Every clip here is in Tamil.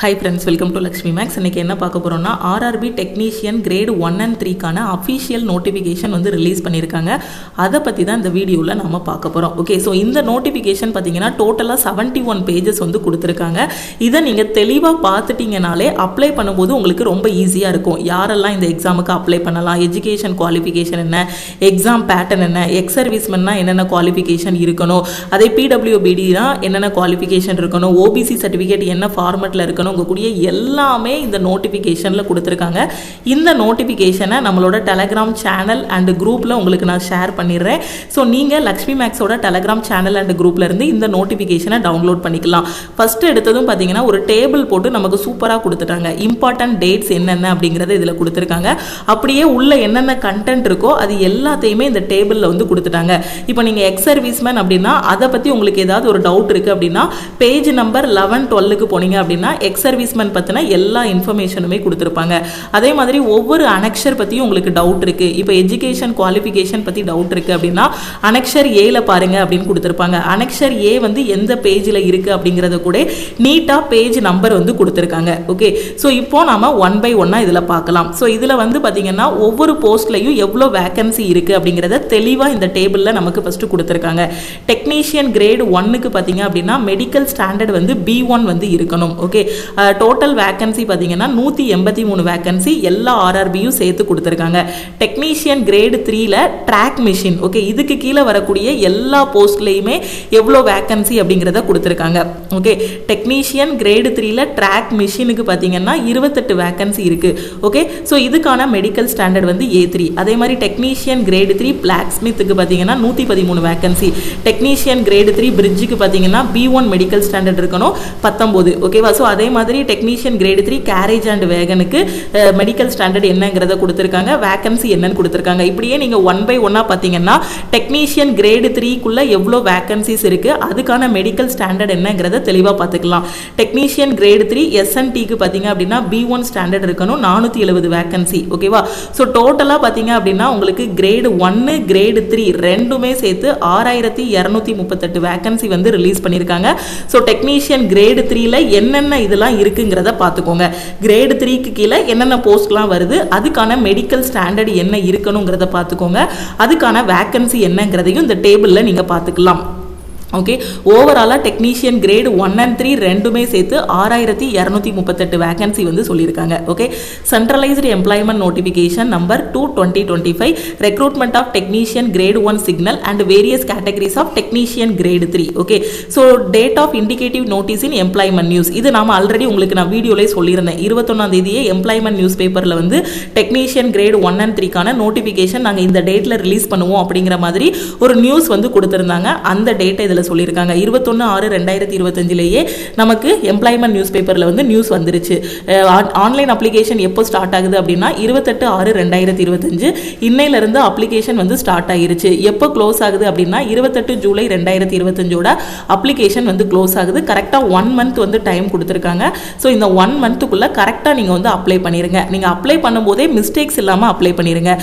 Hi friends, welcome to Lakshmi Max. இன்னைக்கு என்ன பார்க்க போறோம்னா RRB டெக்னீஷியன் கிரேட் 1 and 3 கான அஃபிஷியல் நோட்டிஃபிகேஷன் வந்து ரிலீஸ் பண்ணியிருக்காங்க. அதை பற்றி தான் இந்த வீடியோவில் நம்ம பார்க்க போகிறோம். ஓகே, ஸோ இந்த நோட்டிஃபிகேஷன் பார்த்தீங்கன்னா டோட்டலாக 71 பேஜஸ் வந்து கொடுத்துருக்காங்க. இதை நீங்கள் தெளிவாக பார்த்துட்டீங்கனாலே அப்ளை பண்ணும்போது உங்களுக்கு ரொம்ப ஈஸியாக இருக்கும். யாரெல்லாம் இந்த எக்ஸாமுக்கு அப்ளை பண்ணலாம், எஜுகேஷன் குவாலிஃபிகேஷன் என்ன, எக்ஸாம் பேட்டர்ன் என்ன, எக்ஸ் சர்வீஸ்மென்னா என்னென்ன குவாலிஃபிகேஷன் இருக்கணும், அதே PWBDனா என்னென்ன குவாலிஃபிகேஷன் இருக்கணும், OBC சர்டிஃபிகேட் என்ன ஃபார்மெட்டில் இருக்கணும், உங்களுடைய எல்லாமே இந்த நோட்டிஃபிகேஷனில் கொடுத்துருக்காங்க. இந்த நோட்டிஃபிகேஷனை நம்மளோட டெலகிராம் சேனல் அண்ட் குரூப்பில் உங்களுக்கு நான் ஷேர் பண்ணிடுறேன். ஸோ நீங்கள் லக்ஷ்மி மேக்ஸோட டெலகிராம் சேனல் அண்ட் குரூப்பில் இருந்து இந்த நோட்டிஃபிகேஷனை டவுன்லோட் பண்ணிக்கலாம். ஃபர்ஸ்ட் எடுத்ததும் பார்த்தீங்கன்னா ஒரு டேபிள் போட்டு நமக்கு சூப்பராக கொடுத்துட்டாங்க. இம்பார்ட்டன்ட் டேட்ஸ் என்னென்ன அப்படிங்கிறத இதில் கொடுத்துருக்காங்க. அப்படியே உள்ள என்னென்ன கண்டென்ட் இருக்கோ அது எல்லாத்தையுமே இந்த டேபிளில் வந்து கொடுத்துட்டாங்க. இப்போ நீங்கள் எக்ஸ் சர்வீஸ்மேன் அப்படின்னா அதை பற்றி உங்களுக்கு ஏதாவது ஒரு டவுட் இருக்குது அப்படின்னா பேஜ் நம்பர் 11-12க்கு போனீங்க அப்படின்னா எக்ஸ் சர்வீஸ்மேன் பற்றின எல்லா இன்ஃபர்மேஷனுமே கொடுத்துருப்பாங்க. அதே மாதிரி ஒவ்வொரு அனெக்ஷர் பற்றியும் உங்களுக்கு டவுட் இருக்குது. இப்போ எஜுகேஷன் குவாலிஃபிகேஷன் பற்றி டவுட் இருக்குது அப்படின்னா அனெக்ஷர் ஏல பாருங்க அப்படின்னு கொடுத்துருப்பாங்க. அனெக்ஷர் ஏ வந்து எந்த பேஜில் இருக்குது அப்படிங்கிறத கூட நீட்டாக பேஜ் நம்பர் வந்து கொடுத்துருக்காங்க. ஓகே, ஸோ இப்போ நாம 1 by 1 இதில் பார்க்கலாம். ஸோ இதில் வந்து பார்த்தீங்கன்னா ஒவ்வொரு போஸ்ட்லையும் எவ்வளோ வேகன்சி இருக்குது அப்படிங்கிறத தெளிவாக இந்த டேபிளில் நமக்கு ஃபஸ்ட்டு கொடுத்துருக்காங்க. டெக்னீஷியன் கிரேட் 1க்கு பார்த்தீங்க அப்படின்னா மெடிக்கல் ஸ்டாண்டர்ட் வந்து B1 வந்து இருக்கணும். ஓகே, டோட்டல் வேகன்சி பார்த்தீங்கன்னா 183 வேகன்சி எல்லா RRBயும் சேர்த்து கொடுத்துருக்காங்க. டெக்னீஷியன் கிரேடு 3ல ட்ராக் மிஷின், ஓகே, இதுக்கு கீழே வரக்கூடிய எல்லா போஸ்ட்லையுமே எவ்வளோ வேகன்சி அப்படிங்கிறத கொடுத்துருக்காங்க. ஓகே, டெக்னீஷியன் கிரேடு 3ல ட்ராக் மிஷினுக்கு பார்த்தீங்கன்னா 28 வேகன்சி இருக்கு. ஓகே, ஸோ இதுக்கான மெடிக்கல் ஸ்டாண்டர்ட் வந்து A3. அதே மாதிரி டெக்னீஷியன் கிரேடு 3 பிளாக் ஸ்மித்துக்கு பார்த்தீங்கன்னா 113 வேகன்சி. டெக்னீஷியன் கிரேடு 3 பிரிட்ஜுக்கு பார்த்தீங்கன்னா B1 மெடிக்கல் ஸ்டாண்டர்ட் இருக்கணும் 19. ஓகேவா? ஸோ அதே மாதிரி டெக்னீஷியன் கிரேடு 3 கேரேஜ் அண்ட் வேகனுக்கு மெடிக்கல் ஸ்டாண்டர்ட் என்னங்கிறத கொடுத்துருக்காங்க, வேகன்சி என்னன்னு கொடுத்துருக்காங்க. இப்படியே நீங்கள் 1 by 1 பார்த்தீங்கன்னா டெக்னீஷியன் கிரேடு 3க்குள்ள எவ்வளோ வேகன்சிஸ் இருக்கு, அதுக்கான மெடிக்கல் ஸ்டாண்டர்ட் என்னங்கிறத தெளிவாக பார்த்துக்கலாம். டெக்னீஷியன் கிரேடு 3 SNTக்கு பார்த்தீங்க அப்படின்னா B1 ஸ்டாண்டர்ட் இருக்கணும் 470 வேகன்சி. ஓகேவா? ஸோ டோட்டலாக பார்த்தீங்க அப்படின்னா உங்களுக்கு கிரேடு 1 கிரேடு 3 ரெண்டுமே சேர்த்து 6238 வேகன்சி வந்து ரிலீஸ் பண்ணியிருக்காங்க. ஸோ டெக்னீஷியன் கிரேடு 3ல என்னென்ன இதெல்லாம் இருக்குங்கிறத பார்த்துக்கோங்க. கிரேடு 3க்கு கீழே என்னென்ன போஸ்ட்லாம் வருது, அதுக்கான மெடிக்கல் ஸ்டாண்டர்ட் என்ன இருக்கணுங்கிறத பார்த்துக்கோங்க. அதுக்கான வேகன்சி என்னங்கிறதையும் இந்த டேபிளில் நீங்கள் பார்த்துக்கலாம். ஓகே, ஓவராலாக டெக்னீஷியன் கிரேட் 1 and 3 ரெண்டுமே சேர்த்து 6238 வேகன்சி வந்து சொல்லியிருக்காங்க. Okay, centralised employment notification number 2/2025 recruitment of technician grade 1 signal and various categories of technician grade 3. Okay, so date of indicative notice in employment news, இது நாம ஆல்ரெடி உங்களுக்கு நான் வீடியோலே சொல்லியிருந்தேன். 21ஆம் தேதியே எம்ப்ளாய்மெண்ட் நியூஸ் பேப்பரில் வந்து டெக்னீஷியன் கிரேட் 1 and 3க்கான நோட்டிஃபிகேஷன் நாங்கள் இந்த டேட்டில் ரிலீஸ் பண்ணுவோம் அப்படிங்கிற மாதிரி ஒரு நியூஸ் வந்து கொடுத்துருந்தாங்க. அந்த டேட்டை இதில் சொல்லியிருக்காங்க. 21/6/2025லேயே நமக்கு எம்ப்ளாய்மெண்ட் நியூஸ் பேப்பரில் வந்து நியூஸ் வந்துருச்சு. ஆன்லைன் அப்ளிகேஷன் எப்போ ஸ்டார்ட் ஆகுது அப்படின்னா 28/6/2025 இன்னையிலிருந்து அப்ளிகேஷன் வந்து ஸ்டார்ட் ஆகிருச்சு. எப்போ க்ளோஸ் ஆகுது அப்படின்னா 28 ஜூலை 2025 அப்ளிகேஷன் வந்து க்ளோஸ் ஆகுது. கரெக்டாக 1 month வந்து டைம் கொடுத்துருக்காங்க. ஸோ இந்த 1 monthக்குள்ளே கரெக்டாக நீங்கள் வந்து அப்ளை பண்ணிடுங்க. நீங்கள் அப்ளை பண்ணும்போதே மிஸ்டேக்ஸ் இல்லாமல் அப்ளை பண்ணிடுங்க.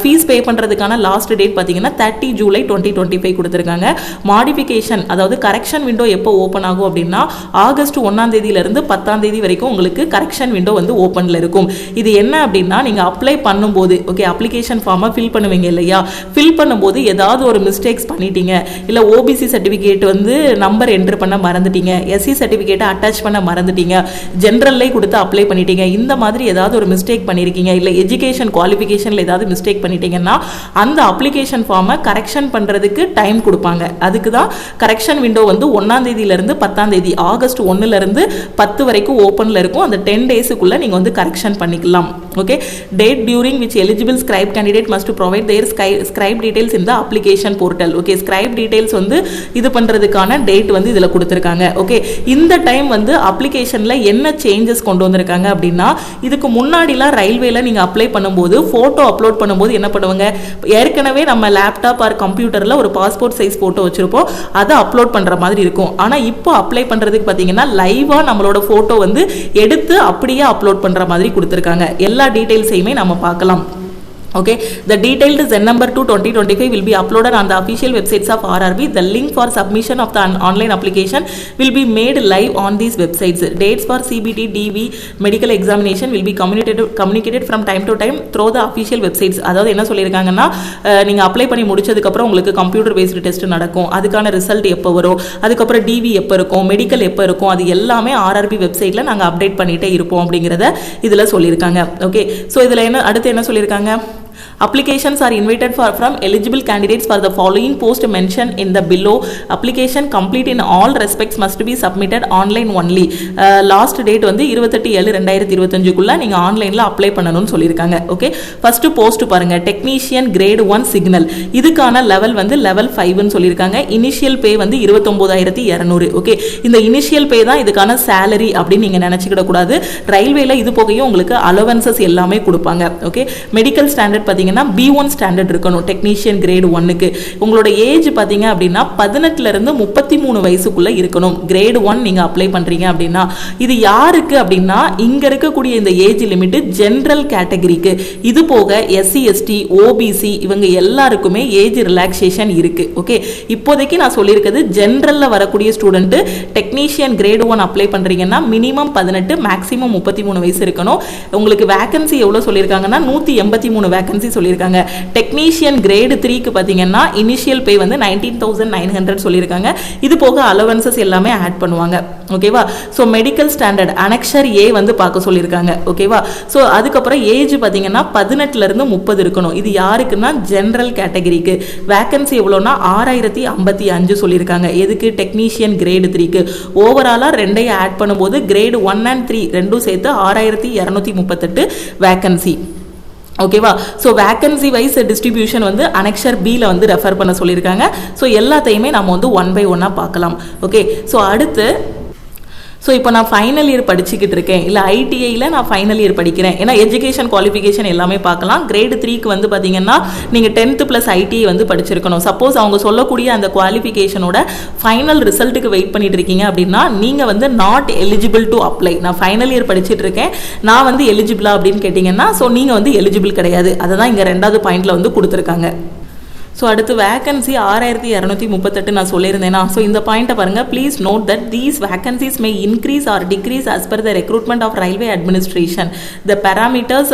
ஃபீஸ் பே பண்ணுறதுக்கான லாஸ்ட் டேட் பார்த்தீங்கன்னா 30 ஜூலை 2025 கொடுத்துருக்காங்க. மாடிஃபிகேஷன் அதாவது கரெக்ஷன் விண்டோ எப்போ ஓப்பன் ஆகும் அப்படின்னா ஆகஸ்ட் 1ஆம் தேதியிலிருந்து 10ஆம் தேதி வரைக்கும் உங்களுக்கு கரெக்ஷன் விண்டோ வந்து ஓப்பனில் இருக்கும். இது என்ன அப்படின்னா நீங்கள் அப்ளை பண்ணும்போது, ஓகே, அப்ளிகேஷன் ஃபார்மை ஃபில் பண்ணுவீங்க இல்லையா, ஃபில் பண்ணும்போது ஏதாவது ஒரு மிஸ்டேக்ஸ் பண்ணிட்டீங்க, இல்லை OBC சர்டிஃபிகேட் வந்து நம்பர் என்ட்ரு பண்ண மறந்துட்டீங்க, SC சர்டிஃபிகேட்டை அட்டாச் பண்ண மறந்துட்டீங்க, ஜென்ரல்லே கொடுத்து அப்ளை பண்ணிட்டீங்க, இந்த மாதிரி ஏதாவது ஒரு மிஸ்டேக் பண்ணியிருக்கீங்க, இல்லை எஜுகேஷன் குவாலிஃபிகேஷனில் ஏதாவது மிஸ்டேக் பண்ணிட்டீங்கன்னா அந்த அப்ளிகேஷன் ஃபார்மை கரெக்ஷன் பண்ணுறதுக்கு டைம் கொடுப்பாங்க. அதுக்கு தான் கரெக்ஷன் விண்டோ வந்து 1ஆம் தேதியிலிருந்து 10ஆம் தேதி ஆகஸ்ட் 1லிருந்து 10 வரைக்கும் ஓப்பனில் இருக்கும். அந்த 10 டேஸுக்குள்ளே நீங்கள் வந்து கரெக்ஷன் பண்ணிக்கலாம். Okay, date during which eligible scribe candidate must provide their scribe details இந்த application portal. Okay, scribe details வந்து இது பண்ணுறதுக்கான டேட் வந்து இதில் கொடுத்துருக்காங்க. ஓகே, இந்த டைம் வந்து அப்ளிகேஷனில் என்ன சேஞ்சஸ் கொண்டு வந்திருக்காங்க அப்படின்னா இதுக்கு முன்னாடிலாம் ரயில்வேல நீங்கள் அப்ளை பண்ணும்போது ஃபோட்டோ அப்லோட் பண்ணும்போது என்ன பண்ணுவாங்க, ஏற்கனவே நம்ம லேப்டாப் ஆர் கம்ப்யூட்டரில் ஒரு பாஸ்போர்ட் சைஸ் ஃபோட்டோ வச்சுருப்போம், அதை அப்லோட் பண்ணுற மாதிரி இருக்கும். ஆனால் இப்போ அப்ளை பண்ணுறதுக்கு பார்த்தீங்கன்னா லைவாக நம்மளோட ஃபோட்டோ வந்து எடுத்து அப்படியே அப்லோட் பண்ணுற மாதிரி கொடுத்துருக்காங்க. எல்லா டீட்டெயில்ஸையுமே நம்ம பார்க்கலாம். Okay, the detailed Zen number 2 2025 will be uploaded on the official websites of RRB. The link for submission of the online application will be made live on these websites. Dates for CBT, DV, medical examination will be communicated from time to time through the official websites. அதாவது என்ன சொல்லியிருக்காங்கன்னா நீங்கள் அப்ளை பண்ணி முடிச்சதுக்கப்புறம் உங்களுக்கு கம்ப்யூட்டர் பேஸ்டு டெஸ்ட் நடக்கும், அதுக்கான ரிசல்ட் எப்போ வரும், அதுக்கப்புறம் டிவி எப்போ இருக்கும், மெடிக்கல் எப்போ இருக்கும், அது எல்லாமே ஆர்ஆர்பி வெப்சைட்டில் நாங்கள் அப்டேட் பண்ணிகிட்டே இருப்போம் அப்படிங்கிறத இதில் சொல்லியிருக்காங்க. ஓகே, ஸோ இதில் அடுத்து என்ன சொல்லியிருக்காங்க? Applications are invited from eligible candidates for the following post mentioned in the below. Application complete in all respects must be submitted online only. Last date வந்து 28/7/2025 குள்ள நீங்க ஆன்லைன்ல அப்ளை பண்ணணும்னு சொல்லியிருக்காங்க. ஓகே, ஃபர்ஸ்ட் போஸ்ட் பாருங்க, டெக்னீஷியன் கிரேட் 1 சிக்னல். இதுக்கான லெவல் வந்து லெவல் 5 ன்னு சொல்லியிருக்காங்க. இனிஷியல் பே வந்து 29200. ஓகே, இந்த இனிஷியல் பே தான் இதுக்கான சேலரி அப்படின்னு நீங்க நினைச்சுக்கிட கூடாது. ரயில்வேல இது போகையும் உங்களுக்கு அலவன்சஸ் எல்லாமே கொடுப்பாங்க. ஓகே, மெடிக்கல் ஸ்டாண்டர்ட் பார்த்தீங்கன்னா B1 ஸ்டாண்டர்ட் இருக்கணும் டெக்னீஷியன் கிரேட் 1க்கு. உங்களோட ஏஜ் பார்த்தீங்க அப்படின்னா 18 இருந்து 33 வயசுக்குள்ள இருக்கணும். கிரேட் 1 நீங்க அப்ளை பண்றீங்க அப்படின்னா இது யாருக்கு அப்படின்னா இங்க இருக்கக்கூடிய இந்த ஏஜ் லிமிட் ஜெனரல் கேட்டகரிக்கு. இது போக SC ST OBC இவங்க எல்லாருக்குமே ஏஜ் ரிலாக்ஸேஷன் இருக்கு. ஓகே, இப்போதைக்கு நான் சொல்லியிருக்கிறது ஜெனரல்ல வரக்கூடிய ஸ்டூடெண்ட் டெக்னீஷியன் கிரேட் 1 அப்ளை பண்றீங்கன்னா மினிமம் 18 மேக்ஸிமம் 33 வயசு இருக்கணும். உங்களுக்கு வேகன்சி எவ்வளவு சொல்லியிருக்காங்கன்னா 183 வேகன்சி சொல்லியிருக்காங்க. டெக்னீஷியன் கிரேட் 3க்கு பார்த்தீங்கன்னா இனிஷியல் பே வந்து 19,900 சொல்லியிருக்காங்க. இது போக அலவன்சஸ் எல்லாமே ஆட் பண்ணுவாங்க. ஓகேவா, so medical standard annexure A வந்து பார்க்க சொல்லியிருக்காங்க. ஓகேவா, ஸோ அதுக்கப்புறம் ஏஜ் பார்த்தீங்கன்னா 18 இருந்து 30 இருக்கணும். இது யாருக்குன்னா ஜெனரல் கேட்டகரிக்கு. வேகன்சி எவ்வளோனா 6055 சொல்லியிருக்காங்க. எதுக்கு? டெக்னீஷியன் கிரேட் 3க்கு. ஓவராலாக ரெண்டையும் ஆட் பண்ணும்போது கிரேட் 1 and 3 ரெண்டும் சேர்த்து 6238 வேகன்சி. ஓகேவா, ஸோ வேகன்சி வைஸ் டிஸ்ட்ரிபியூஷன் வந்து அனெக்சர் பியில் வந்து ரெஃபர் பண்ண சொல்லியிருக்காங்க. ஸோ எல்லாத்தையுமே நம்ம வந்து 1 by 1 பார்க்கலாம். ஓகே, ஸோ அடுத்து இப்போ நான் ஃபைனல் இயர் படிச்சுக்கிட்டு இருக்கேன், இல்லை ஐடிஐயில் நான் ஃபைனல் இயர் படிக்கிறேன். ஏன்னா எஜுகேஷன் குவாலிஃபிகேஷன் எல்லாமே பார்க்கலாம். கிரேட் 3க்கு வந்து பார்த்தீங்கன்னா நீங்கள் 10th + ஐடிஐ வந்து படிச்சிருக்கணும். சப்போஸ் அவங்க சொல்லக்கூடிய அந்த குவாலிஃபிகேஷனோட ஃபைனல் ரிசல்ட்டுக்கு வெயிட் பண்ணிட்டு இருக்கீங்க அப்படின்னா நீங்கள் வந்து நாட் எலிஜிபிள் டு அப்ளை. நான் ஃபைனல் இயர் படிச்சுட்டு இருக்கேன், நான் வந்து எலிஜிபிளா அப்படின்னு கேட்டிங்கன்னா ஸோ நீங்கள் வந்து எலிஜிபிள் கிடையாது. அதை தான் இங்கே 2வது பாயிண்டில் வந்து கொடுத்துருக்காங்க. ஸோ அடுத்து வேகன்சி 6238 நான் சொல்லியிருந்தேன்னா, ஸோ இந்த பாயிண்ட்டை பாருங்கள். Please note that these vacancies may increase or decrease as per the recruitment of railway administration. The parameters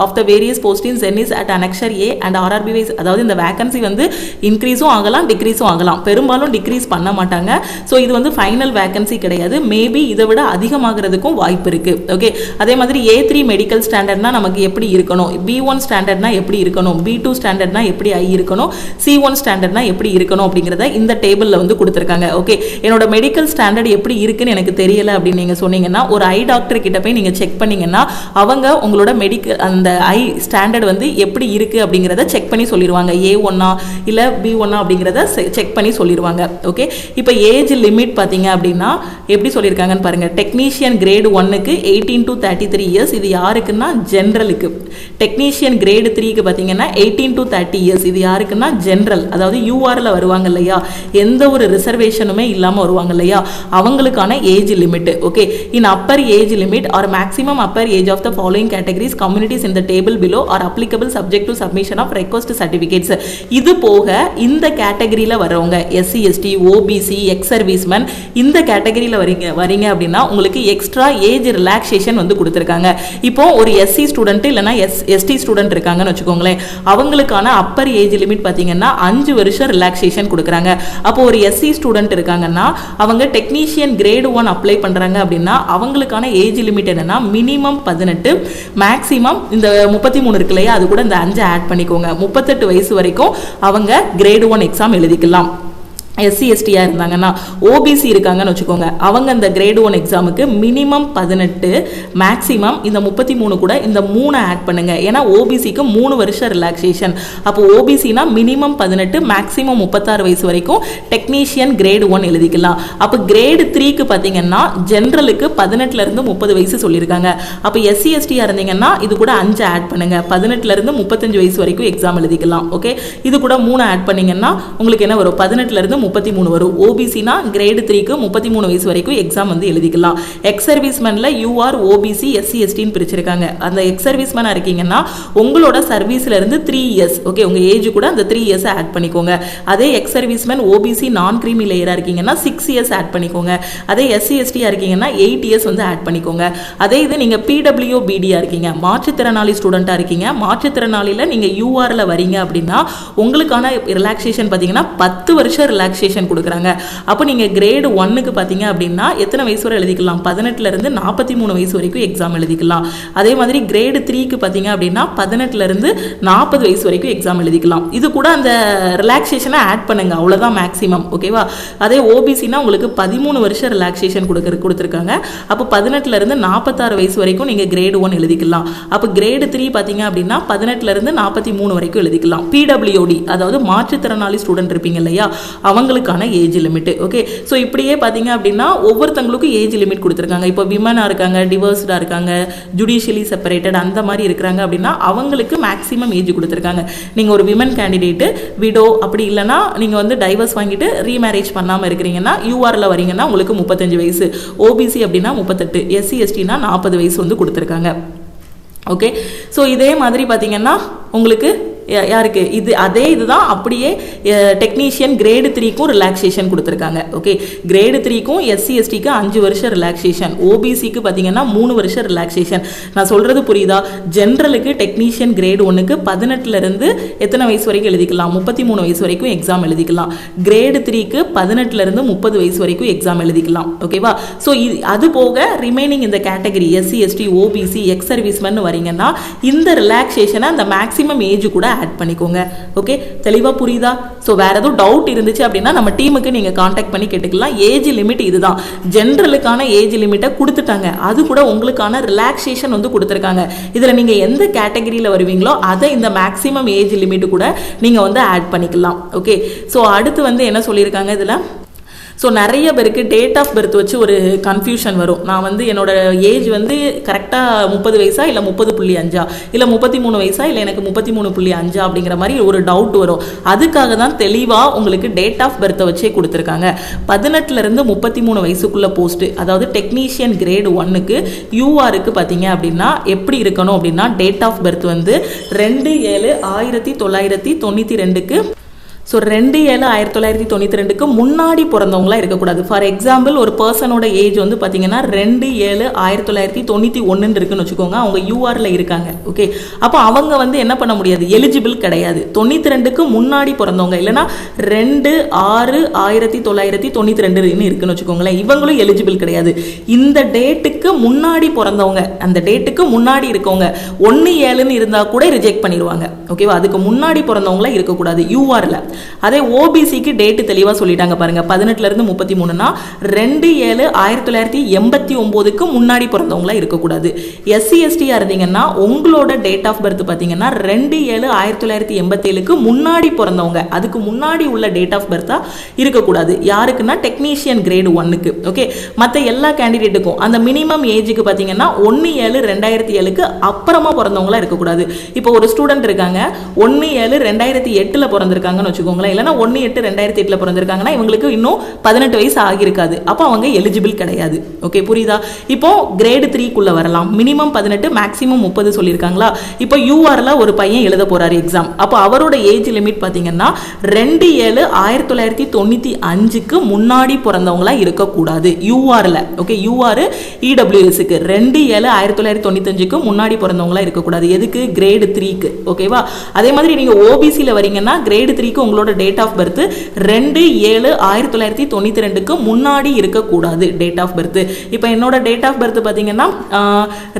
of the various postings is at annexure A and RRB wise. அதாவது இந்த வேகன்சி வந்து இன்க்ரீஸும் ஆகலாம் டிக்ரீஸும் ஆகலாம். பெரும்பாலும் டிக்ரீஸ் பண்ண மாட்டாங்க. ஸோ இது வந்து ஃபைனல் வேகன்சி கிடையாது. மேபி இதை விட அதிகமாகிறதுக்கும் வாய்ப்பு இருக்குது. ஓகே, அதே மாதிரி A3 மெடிக்கல் ஸ்டாண்டர்ட்னா நமக்கு எப்படி இருக்கணும், B1 ஸ்டாண்டர்ட்னா எப்படி இருக்கணும், B2 ஸ்டாண்டர்ட்னா எப்படி இருக்கணும், C1 ஸ்டாண்டர்ட்னா எப்படி இருக்கணும் அப்படிங்கறத இந்த டேபிள்ல வந்து கொடுத்திருக்காங்க. ஓகே, என்னோட மெடிக்கல் ஸ்டாண்டர்ட் எப்படி இருக்குன்னு எனக்கு தெரியல அப்படின்னு நீங்க சொன்னீங்கன்னா ஒரு ஐ டாக்டர் கிட்ட போய் நீங்க செக் பண்ணீங்கன்னா அவங்க உங்களோட மெடிக்கல் அந்த ஐ ஸ்டாண்டர்ட் வந்து எப்படி இருக்கு அப்படிங்கறத செக் பண்ணி சொல்லிடுவாங்க. A1 இல்ல B1 அப்படிங்கறத செக் பண்ணி சொல்லிடுவாங்க. ஓகே, இப்போ ஏஜ் லிமிட் பாத்தீங்க அப்படின்னா எப்படி சொல்லியிருக்காங்கன்னு பாருங்க. டெக்னீஷியன் கிரேட் 1க்கு 18 to 33 இயர்ஸ். இது யாருக்குன்னா ஜெனரலுக்கு. டெக்னீஷியன் கிரேட் 3க்கு பாத்தீங்கன்னா 18 to 30 இயர்ஸ். இது யாருக்கு ஜெனரல், அதாவது யூஆர்ல வருவாங்க இல்லையா, எந்த ஒரு ரிசர்வேஷனுமே இல்லாம வருவாங்க இல்லையா, அவங்களுக்கான age limit. Okay, in upper age limit or maximum upper age of the following categories communities in the table below are applicable subject to submission of request certificates. இது போக இந்த கேட்டகரியில வரவங்க SC ST OBC ex serviceman இந்த கேட்டகரியில வரீங்க அப்படின்னா உங்களுக்கு எக்ஸ்ட்ரா ஏஜ் ரிலாக்ஸேஷன் வந்து கொடுத்துருக்காங்க. இப்போ ஒரு SC ஸ்டூடெண்ட் இல்லைன்னா ST ஸ்டூடெண்ட் இருக்காங்கன்னு வச்சுக்கோங்களேன், அவங்களுக்கான அப்பர் ஏஜ் லிமிட் பார்த்தீங்கன்னா 5 வருஷம் ரிலாக்ஸேஷன் கொடுக்குறாங்க. அப்போ ஒரு SC ஸ்டூடெண்ட் இருக்காங்கன்னா அவங்க டெக்னீஷியன் கிரேட் 1 அப்ளை பண்றாங்க அப்படின்னா அவங்களுக்கான ஏஜ் லிமிட் என்னன்னா மினிமம் 18, மேக்ஸிமம் இந்த 33 இருக்கு இல்லையா, அது கூட இந்த 5 ஆட் பண்ணிக்கோங்க. 38 வயசு வரைக்கும் அவங்க கிரேட் 1 எக்ஸாம் எழுதிக்கலாம். SC STயா இருந்தாங்கன்னா, OBC இருக்காங்கன்னு வச்சுக்கோங்க, அவங்க இந்த கிரேட் 1 எக்ஸாமுக்கு மினிமம் 18, மேக்ஸிமம் இந்த 33 கூட இந்த 3 ஆட் பண்ணுங்க. ஏன்னா OBCக்கு 3 வருஷம் ரிலாக்ஸேஷன். அப்போ OBCனா மினிமம் 18, மேக்ஸிமம் 36 வயசு வரைக்கும் டெக்னீஷியன் கிரேட் 1 எழுதிக்கலாம். அப்போ கிரேட் 3க்கு பார்த்தீங்கன்னா ஜென்ரலுக்கு 18 இருந்து 30 வயசு சொல்லியிருக்காங்க. அப்போ SC STயா இருந்தீங்கன்னா இது கூட 5 ஆட் பண்ணுங்க. 18 இருந்து 35 வயசு வரைக்கும் எக்ஸாம் எழுதிக்கலாம். ஓகே, இது கூட 3 ஆட் பண்ணீங்கன்னா உங்களுக்கு என்ன வரும், 18 இருந்து 33 வரும். ஓபிசினா கிரேடு 3க்கு 33 வயசு வரைக்கும் எக்ஸாம் வந்து எழுதிக்கலாம். எக்ஸ் சர்வீஸ்மேன்ல யூஆர் ஓபிசி எஸ்சி எஸ்டின்னு பிரிச்சிருக்காங்க. அந்த எக்ஸ் சர்வீஸ்மேனா இருக்கீங்கன்னா உங்களோட சர்வீஸ்ல இருந்து 3 இயர்ஸ் ஓகே உங்க ஏஜ் கூட அந்த 3 இயர்ஸ் ஆட் பண்ணிக்கோங்க. அதே ex serviceman OBC non creamy லேயரா இருக்கீங்கன்னா 6 இயர்ஸ் ஆட் பண்ணிக்கோங்க. அதே எஸ்சி எஸ்டியா இருக்கீங்கன்னா 8 இயர்ஸ் வந்து ஆட் பண்ணிக்கோங்க. அதே இது நீங்க பிடபிள்யூபிடியா இருக்கீங்க, மாற்றுத்திறனாளி ஸ்டூடெண்டா இருக்கீங்க, மாற்றுத்திறனாளியில நீங்க யூஆர்ல வரீங்க அப்படின்னா உங்களுக்கான ரிலாக்ஸேஷன் பார்த்தீங்கன்னா 10 வருஷம் ரிலாக்ஸேஷன் கொடுக்குறாங்க. அப்போ நீங்க கிரேடு 1க்கு பார்த்தீங்க அப்படின்னா எத்தனை வயசு வரை எழுதிக்கலாம்? 18ல இருந்து 43 வயசு வரைக்கும் எக்ஸாம் எழுதிக்கலாம். அதே மாதிரி கிரேடு 3க்கு பார்த்தீங்க அப்படின்னா 18ல இருந்து 40 வயசு வரைக்கும் எக்ஸாம் எழுதிக்கலாம். இது கூட அந்த ரிலாக்ஸேஷனை ஆட் பண்ணுங்க, அவ்வளோதான் மேக்ஸிமம் ஓகேவா. அதே ஓபிசினா உங்களுக்கு 13 வருஷம் ரிலாக்ஸேஷன் கொடுத்துருக்காங்க. அப்போ 18ல இருந்து 46 வயசு வரைக்கும் நீங்க கிரேடு 1 எழுதிக்கலாம். அப்போ கிரேடு 3 பார்த்தீங்க அப்படின்னா 18ல இருந்து 43 வரைக்கும் எழுதிக்கலாம். பிடபிள்யூடி அதாவது மாற்றுத்திறனாளி ஸ்டூடெண்ட் இருப்பீங்க இல்லையா, அவங்களுக்கான ஏஜ் லிமிட் ஓகே. ஸோ இப்படியே பார்த்தீங்க அப்படின்னா ஒவ்வொருத்தங்களுக்கும் ஏஜ் லிமிட் கொடுத்துருக்காங்க. இப்போ விமனாக இருக்காங்க, டிவர்ஸ்டாக இருக்காங்க, ஜுடிஷியலி செப்பரேட்டட் அந்த மாதிரி இருக்கிறாங்க அப்படின்னா அவங்களுக்கு மேக்ஸிமம் ஏஜ் கொடுத்துருக்காங்க. நீங்கள் ஒரு விமன் கேண்டிடேட்டு விடோ அப்படி இல்லைனா நீங்கள் வந்து டைவர்ஸ் வாங்கிட்டு ரீமேரேஜ் பண்ணாமல் இருக்கிறீங்கன்னா யூஆர்ல வரீங்கன்னா உங்களுக்கு 35 வயசு, ஓபிசி அப்படின்னா 38, எஸ்சி எஸ்டினா 40 வயசு வந்து கொடுத்துருக்காங்க ஓகே. ஸோ இதே மாதிரி பார்த்தீங்கன்னா உங்களுக்கு யாருக்கு இது அதே இதுதான் அப்படியே டெக்னீஷியன் கிரேடு 3க்கும் ரிலாக்ஸேஷன் கொடுத்துருக்காங்க ஓகே. கிரேடு 3க்கும் எஸ்சி எஸ்டிக்கு 5 வருஷம் ரிலாக்ஸேஷன், ஓபிசிக்கு பார்த்தீங்கன்னா 3 வருஷம் ரிலாக்ஸேஷன். நான் சொல்றது புரியுதா? ஜென்ரலுக்கு டெக்னீஷியன் கிரேடு 1க்கு 18ல இருந்து எத்தனை வயசு வரைக்கும் எழுதிக்கலாம்? 33 வயசு வரைக்கும் எக்ஸாம் எழுதிக்கலாம். கிரேடு 3க்கு 18ல இருந்து 30 வயசு வரைக்கும் எக்ஸாம் எழுதிக்கலாம் ஓகேவா. ஸோ அது போக ரிமைனிங் இந்த category SC ST OBC ex serviceman வரீங்கன்னா இந்த ரிலாக்ஸேஷனை அந்த மேக்ஸிமம் ஏஜ் கூட ஆட் பண்ணிக்கோங்க ஓகே. தெளிவா புரியுதா? ஸோ வேற எதுவும் டவுட் இருந்துச்சு அப்படின்னா நம்ம டீமுக்கு நீங்க கான்டாக்ட் பண்ணி கேட்டுக்கலாம். ஏஜ் லிமிட் இதுதான், ஜென்ரலுக்கான ஏஜ் லிமிட்டை கொடுத்துட்டாங்க. அது கூட உங்களுக்கான ரிலாக்ஸேஷன் வந்து கொடுத்துருக்காங்க. இதுல நீங்க எந்த கேட்டகரியில வருவீங்களோ அதை இந்த மேக்ஸிமம் ஏஜ் லிமிட் கூட நீங்க வந்து ஆட் பண்ணிக்கலாம் ஓகே. ஸோ அடுத்து வந்து என்ன சொல்லியிருக்காங்க இதுல, ஸோ நிறைய பேருக்கு டேட் ஆஃப் பர்த் வச்சு ஒரு கன்ஃபியூஷன் வரும். நான் வந்து என்னோட ஏஜ் வந்து கரெக்டாக 30 வயசா இல்லை 30.5 இல்லை 33 வயசா இல்லை எனக்கு 33.5 அப்படிங்கிற மாதிரி ஒரு டவுட் வரும். அதுக்காக தான் தெளிவாக உங்களுக்கு டேட் ஆஃப் பர்த்தை வச்சே கொடுத்துருக்காங்க. 18ல இருந்து 33 வயசுக்குள்ள போஸ்ட், அதாவது டெக்னீஷியன் கிரேடு 1க்கு யூஆருக்கு பார்த்தீங்க அப்படின்னா எப்படி இருக்கணும் அப்படின்னா டேட் ஆஃப் பர்த் வந்து 2/7/1992க்கு ஸோ 2/7/1992க்கு முன்னாடி பிறந்தவங்களா இருக்கக்கூடாது. ஃபார் எக்ஸாம்பிள் ஒரு பர்சனோட ஏஜ் வந்து பார்த்தீங்கன்னா 2/7/1991 இருக்குன்னு வச்சுக்கோங்க, அவங்க யூஆர்ல இருக்காங்க ஓகே. அப்போ அவங்க வந்து என்ன பண்ண முடியாது, எலிஜிபிள் கிடையாது. 92க்கு முன்னாடி பிறந்தவங்க இல்லைன்னா 2/6/1992 இருக்குன்னு வச்சுக்கோங்களேன், இவங்களும் எலிஜிபிள் கிடையாது. இந்த டேட்டுக்கு முன்னாடி பிறந்தவங்க, அந்த டேட்டுக்கு முன்னாடி இருக்கவங்க 1/7ன்னு இருந்தா கூட ரிஜெக்ட் பண்ணிடுவாங்க ஓகேவா. அதுக்கு முன்னாடி பிறந்தவங்களா இருக்கக்கூடாது யூஆர்ல. அதே ஓபிசிக்கு டேட் தெளிவா சொல்லிட்டாங்க பாருங்க, 18ல இருந்து 33னா 2/7/1989க்கு முன்னாடி பிறந்தவங்களா இருக்கக்கூடாது. எஸ்சி எஸ்டியா இருந்தீங்கன்னா உங்களோட டேட் ஆஃப் பர்த் பார்த்தீங்கன்னா 2/7/1987க்கு முன்னாடி பிறந்தவங்க, அதுக்கு முன்னாடி உள்ள டேட் ஆஃப் பர்த்தா இருக்கக்கூடாது. யாருக்குன்னா டெக்னீஷியன் கிரேடு 1க்கு ஓகே. மற்ற எல்லா கேண்டிடேட்டுக்கும் அந்த மினிமம் ஏஜுக்கு பார்த்தீங்கன்னா 1/7/2007க்கு அப்புறமா பிறந்தவங்களா இருக்கக்கூடாது. இப்போ ஒரு ஸ்டூடெண்ட் இருக்காங்க 1/7/2008ல பிறந்திருக்காங்கன்னு வச்சுக்கோங்களேன், இல்லைன்னா 1/8/2008ல பிறந்திருக்காங்கன்னா இவங்களுக்கு இன்னும் 18 வயசு ஆகியிருக்காது. அப்போ அவங்க எலிஜிபிள் கிடையாது ஓகே. புரியுதா? இப்போ கிரேடு 3க்குள்ள வரலாம், மினிமம் 18 மேக்ஸிமம் 30 சொல்லியிருக்காங்களா. இப்போ யூஆர்ல ஒரு பையன் எழுத போறாரு எக்ஸாம், அப்போ அவரோட ஏஜ் லிமிட் பார்த்தீங்கன்னா 2/7/1995க்கு முன்னாடி பிறந்தவங்களா இருக்கக்கூடாது யூஆர்ல ஓகே. யூஆர் இடபிள்யூஎஸ்க்கு 2/7/1995க்கு முன்னாடி பிறந்தவங்களா இருக்கக்கூடாது. எதுக்கு? கிரேடு 3க்கு ஓகேவா. அதே மாதிரி நீங்க ஓபிசியில் வரீங்கன்னா கிரேடு 3க்கு உங்களோட டேட் ஆஃப் பர்த் 2/7/1992க்கு முன்னாடி இருக்கக்கூடாது டேட் ஆஃப் பர்த். இப்போ என்னோட டேட் ஆஃப் பர்த் பார்த்தீங்கன்னா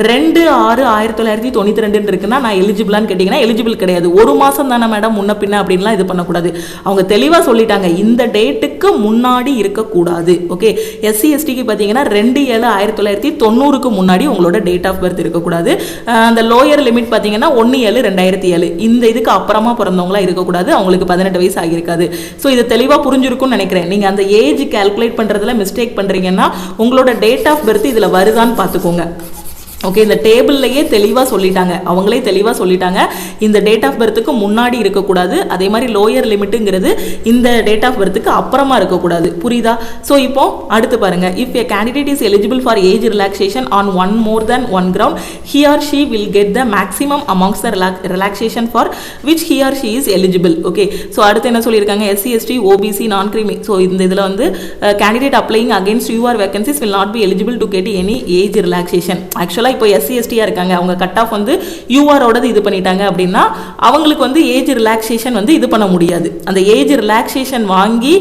2/6/1992 இருக்குன்னா நான் எலிஜிபிளான்னு கேட்டிங்கன்னா எலிஜிபிள் கிடையாது. ஒரு மாதம் தானே மேடம் முன்ன பின்ன அப்படின்லாம் இது பண்ணக்கூடாது. அவங்க தெளிவாக சொல்லிட்டாங்க இந்த டேட்டுக்கு முன்னாடி இருக்கக்கூடாது ஓகே. எஸ்சி எஸ்டிக்கு பார்த்தீங்கன்னா 2/7/1990க்கு முன்னாடி உங்களோட டேட் ஆஃப் பர்த் இருக்கக்கூடாது. அந்த லோயர் லிமிட் பார்த்தீங்கன்னா 1/7/2007 இந்த இதுக்கு அப்புறமா பிறந்தவங்களா இருக்கக்கூடாது, அவங்களுக்கு 18 வயசு ஆகியிருக்காது. ஸோ இது தெளிவாக புரிஞ்சிருக்கும்னு நினைக்கிறேன். நீங்கள் அந்த ஏஜ் கால்குலேட் பண்ணுறதுல மிஸ்டேக் பண்ணுறீங்கன்னா உங்களோட டேட் ஆஃப் பர்த் இதில் வருதான்னு பார்த்துக்கோங்க ஓகே, இந்த டேபிள்லையே தெளிவாக சொல்லிட்டாங்க, அவங்களே தெளிவாக சொல்லிட்டாங்க, இந்த டேட் ஆஃப் பர்த்துக்கு முன்னாடி இருக்கக்கூடாது, அதே மாதிரி லோயர் லிமிட்டுங்கிறது இந்த டேட் ஆஃப் பர்த்துக்கு அப்புறமா இருக்கக்கூடாது. புரியுதா? ஸோ இப்போ அடுத்து பாருங்க, if A candidate is eligible for age relaxation on one more then one ground, he or she will get the maximum amongst the relaxation for which he or she is eligible. Okay, so அடுத்து என்ன சொல்லியிருக்காங்க, SC ST OBC நான் கிரிமி. ஸோ இந்த இதில் வந்து candidate applying against UR vacancies will not be eligible to get any age relaxation. ஆக்சுவலாக இப்போ SC STயா இருக்காங்க, அவங்க கட் ஆஃப் வந்து யூஆரோடது இது பண்ணிட்டாங்க அப்படின்னா அவங்களுக்கு வந்து ஏஜ் ரிலாக்ஸேஷன் வந்து இது பண்ண முடியாது. அந்த ஏஜ் ரிலாக்ஸேஷன் வாங்கி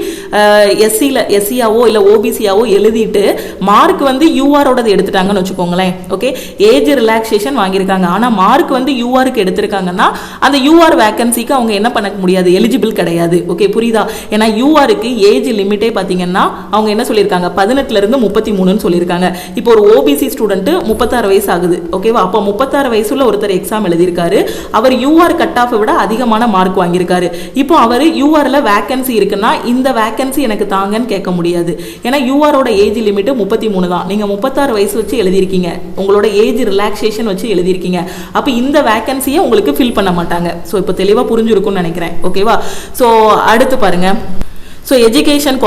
எஸ்சியாவோ இல்லை ஓபிசியாவோ எழுதிட்டு மார்க் வந்து யூஆரோடது எடுத்துட்டாங்கன்னு வச்சுக்கோங்களேன். ஓகே, ஏஜ் ரிலாக்ஸேஷன் வாங்கியிருக்காங்க, ஆனால் மார்க் வந்து யூஆருக்கு எடுத்திருக்காங்கன்னா அந்த யூஆர் வேகன்சிக்கு அவங்க என்ன பண்ண முடியாது, எலிஜிபிள் கிடையாது. ஓகே, புரியுதா? ஏன்னா யூஆருக்கு ஏஜ் லிமிட்டே பார்த்தீங்கன்னா அவங்க என்ன சொல்லியிருக்காங்க, 18லேருந்து 33ன்னு சொல்லியிருக்காங்க. இப்போ ஒரு ஓபிசி ஸ்டூடெண்ட் 36 வயசு ஆகுது. ஓகேவா? அப்போ 36 வயசுல ஒருத்தர் எக்ஸாம் எழுதியிருக்காரு, அவர் யூஆர் கட் ஆஃப் விட அதிகமான மார்க் வாங்கியிருக்காரு. இப்போ அவர் யூஆர்ல வேகன்சி இருக்குன்னா இந்த வேகன்சி எனக்கு தாங்கன்னு கேட்க முடியாது. ஏன்னா யூஆரோட ஏஜ் லிமிட் 33 தான். நீங்க 36 வயசு வச்சு எழுதியிருக்கீங்க, உங்களோட ஏஜ் ரிலாக்ஸேஷன் வச்சு எழுதியிருக்கீங்க. அப்போ இந்த வேகன்சியை உங்களுக்கு ஃபில் பண்ண மாட்டாங்க. ஸோ இப்போ தெளிவாக புரிஞ்சிருக்கும்னு நினைக்கிறேன். ஓகேவா? ஸோ அடுத்து பாருங்க, ஸோ எஜுகேஷன்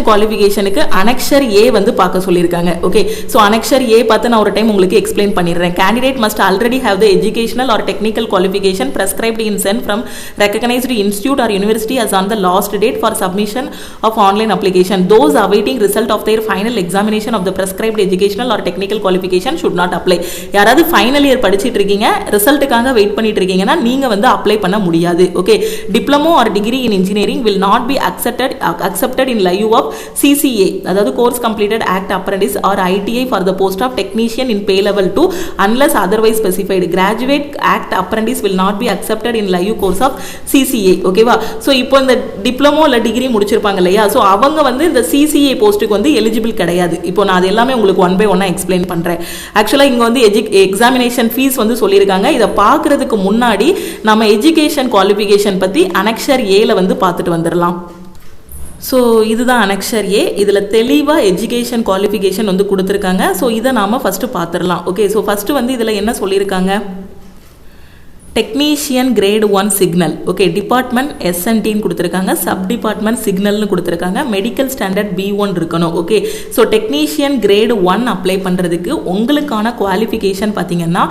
குவாலிஃபிகேஷனுக்கு அனெக்ஷர் ஏ வந்து பார்க்க சொல்லியிருக்காங்க. ஓகே, ஸோ அனெக்ஷர் ஏ பார்த்து நான் ஒரு டைம் உங்களுக்கு எக்ஸ்பிளைன் பண்ணிடுறேன். Candidate must already have the educational R technical qualification prescribed in sent from recognized institute or university as on the last date for submission of online application. Those awaiting result of their final examination of the prescribed educational or technical qualification should not apply. யாராவது ஃபைனல் இயர் படிச்சிட்டு இருக்கீங்க, ரிசல்ட்டுக்காக வெயிட் பண்ணிட்டு இருக்கீங்கன்னா நீங்க வந்து அப்ளை பண்ண முடியாது. Okay, diploma R degree in engineering will not be accepted in lieu of CCA, அதாவது course completed act apprentice or ITI for the post of technician in pay level 2 unless otherwise specified. Graduate act apprentice will not be accepted in lieu course of CCA. ஓகேவா? ஸோ இப்போ இந்த டிப்ளமோ இல்லை டிகிரி முடிச்சிருப்பாங்க இல்லையா, ஸோ அவங்க வந்து இந்த CCA போஸ்ட்டுக்கு வந்து எலிஜிபிள் கிடையாது. இப்போ நான் அது எல்லாமே உங்களுக்கு ஒன் பை ஒன்னா எக்ஸ்பிளைன் பண்றேன். ஆக்சுவலாக இங்கே வந்து எக்ஸாமினேஷன் ஃபீஸ் வந்து சொல்லியிருக்காங்க. இதை பார்க்கறதுக்கு முன்னாடி நம்ம எஜுகேஷன் குவாலிஃபிகேஷன் பற்றி அனெக்ஷர் ஏல வந்து பார்த்துட்டு வந்துடலாம். ஸோ இதுதான் அனெக்ஷர் ஏ. இதில் தெளிவாக எஜுகேஷன் குவாலிஃபிகேஷன் வந்து கொடுத்துருக்காங்க. ஸோ இதை நாம் ஃபஸ்ட்டு பார்த்துடலாம். ஓகே, ஸோ ஃபஸ்ட்டு வந்து இதில் என்ன சொல்லியிருக்காங்க, technician grade 1 signal. Okay, department எஸ்என்டின்னு கொடுத்துருக்காங்க, சப் டிபார்ட்மெண்ட் சிக்னல்னு கொடுத்துருக்காங்க, மெடிக்கல் ஸ்டாண்டர்ட் B1 இருக்கணும். Okay, so technician grade 1 apply பண்ணுறதுக்கு உங்களுக்கான குவாலிஃபிகேஷன் பார்த்தீங்கன்னா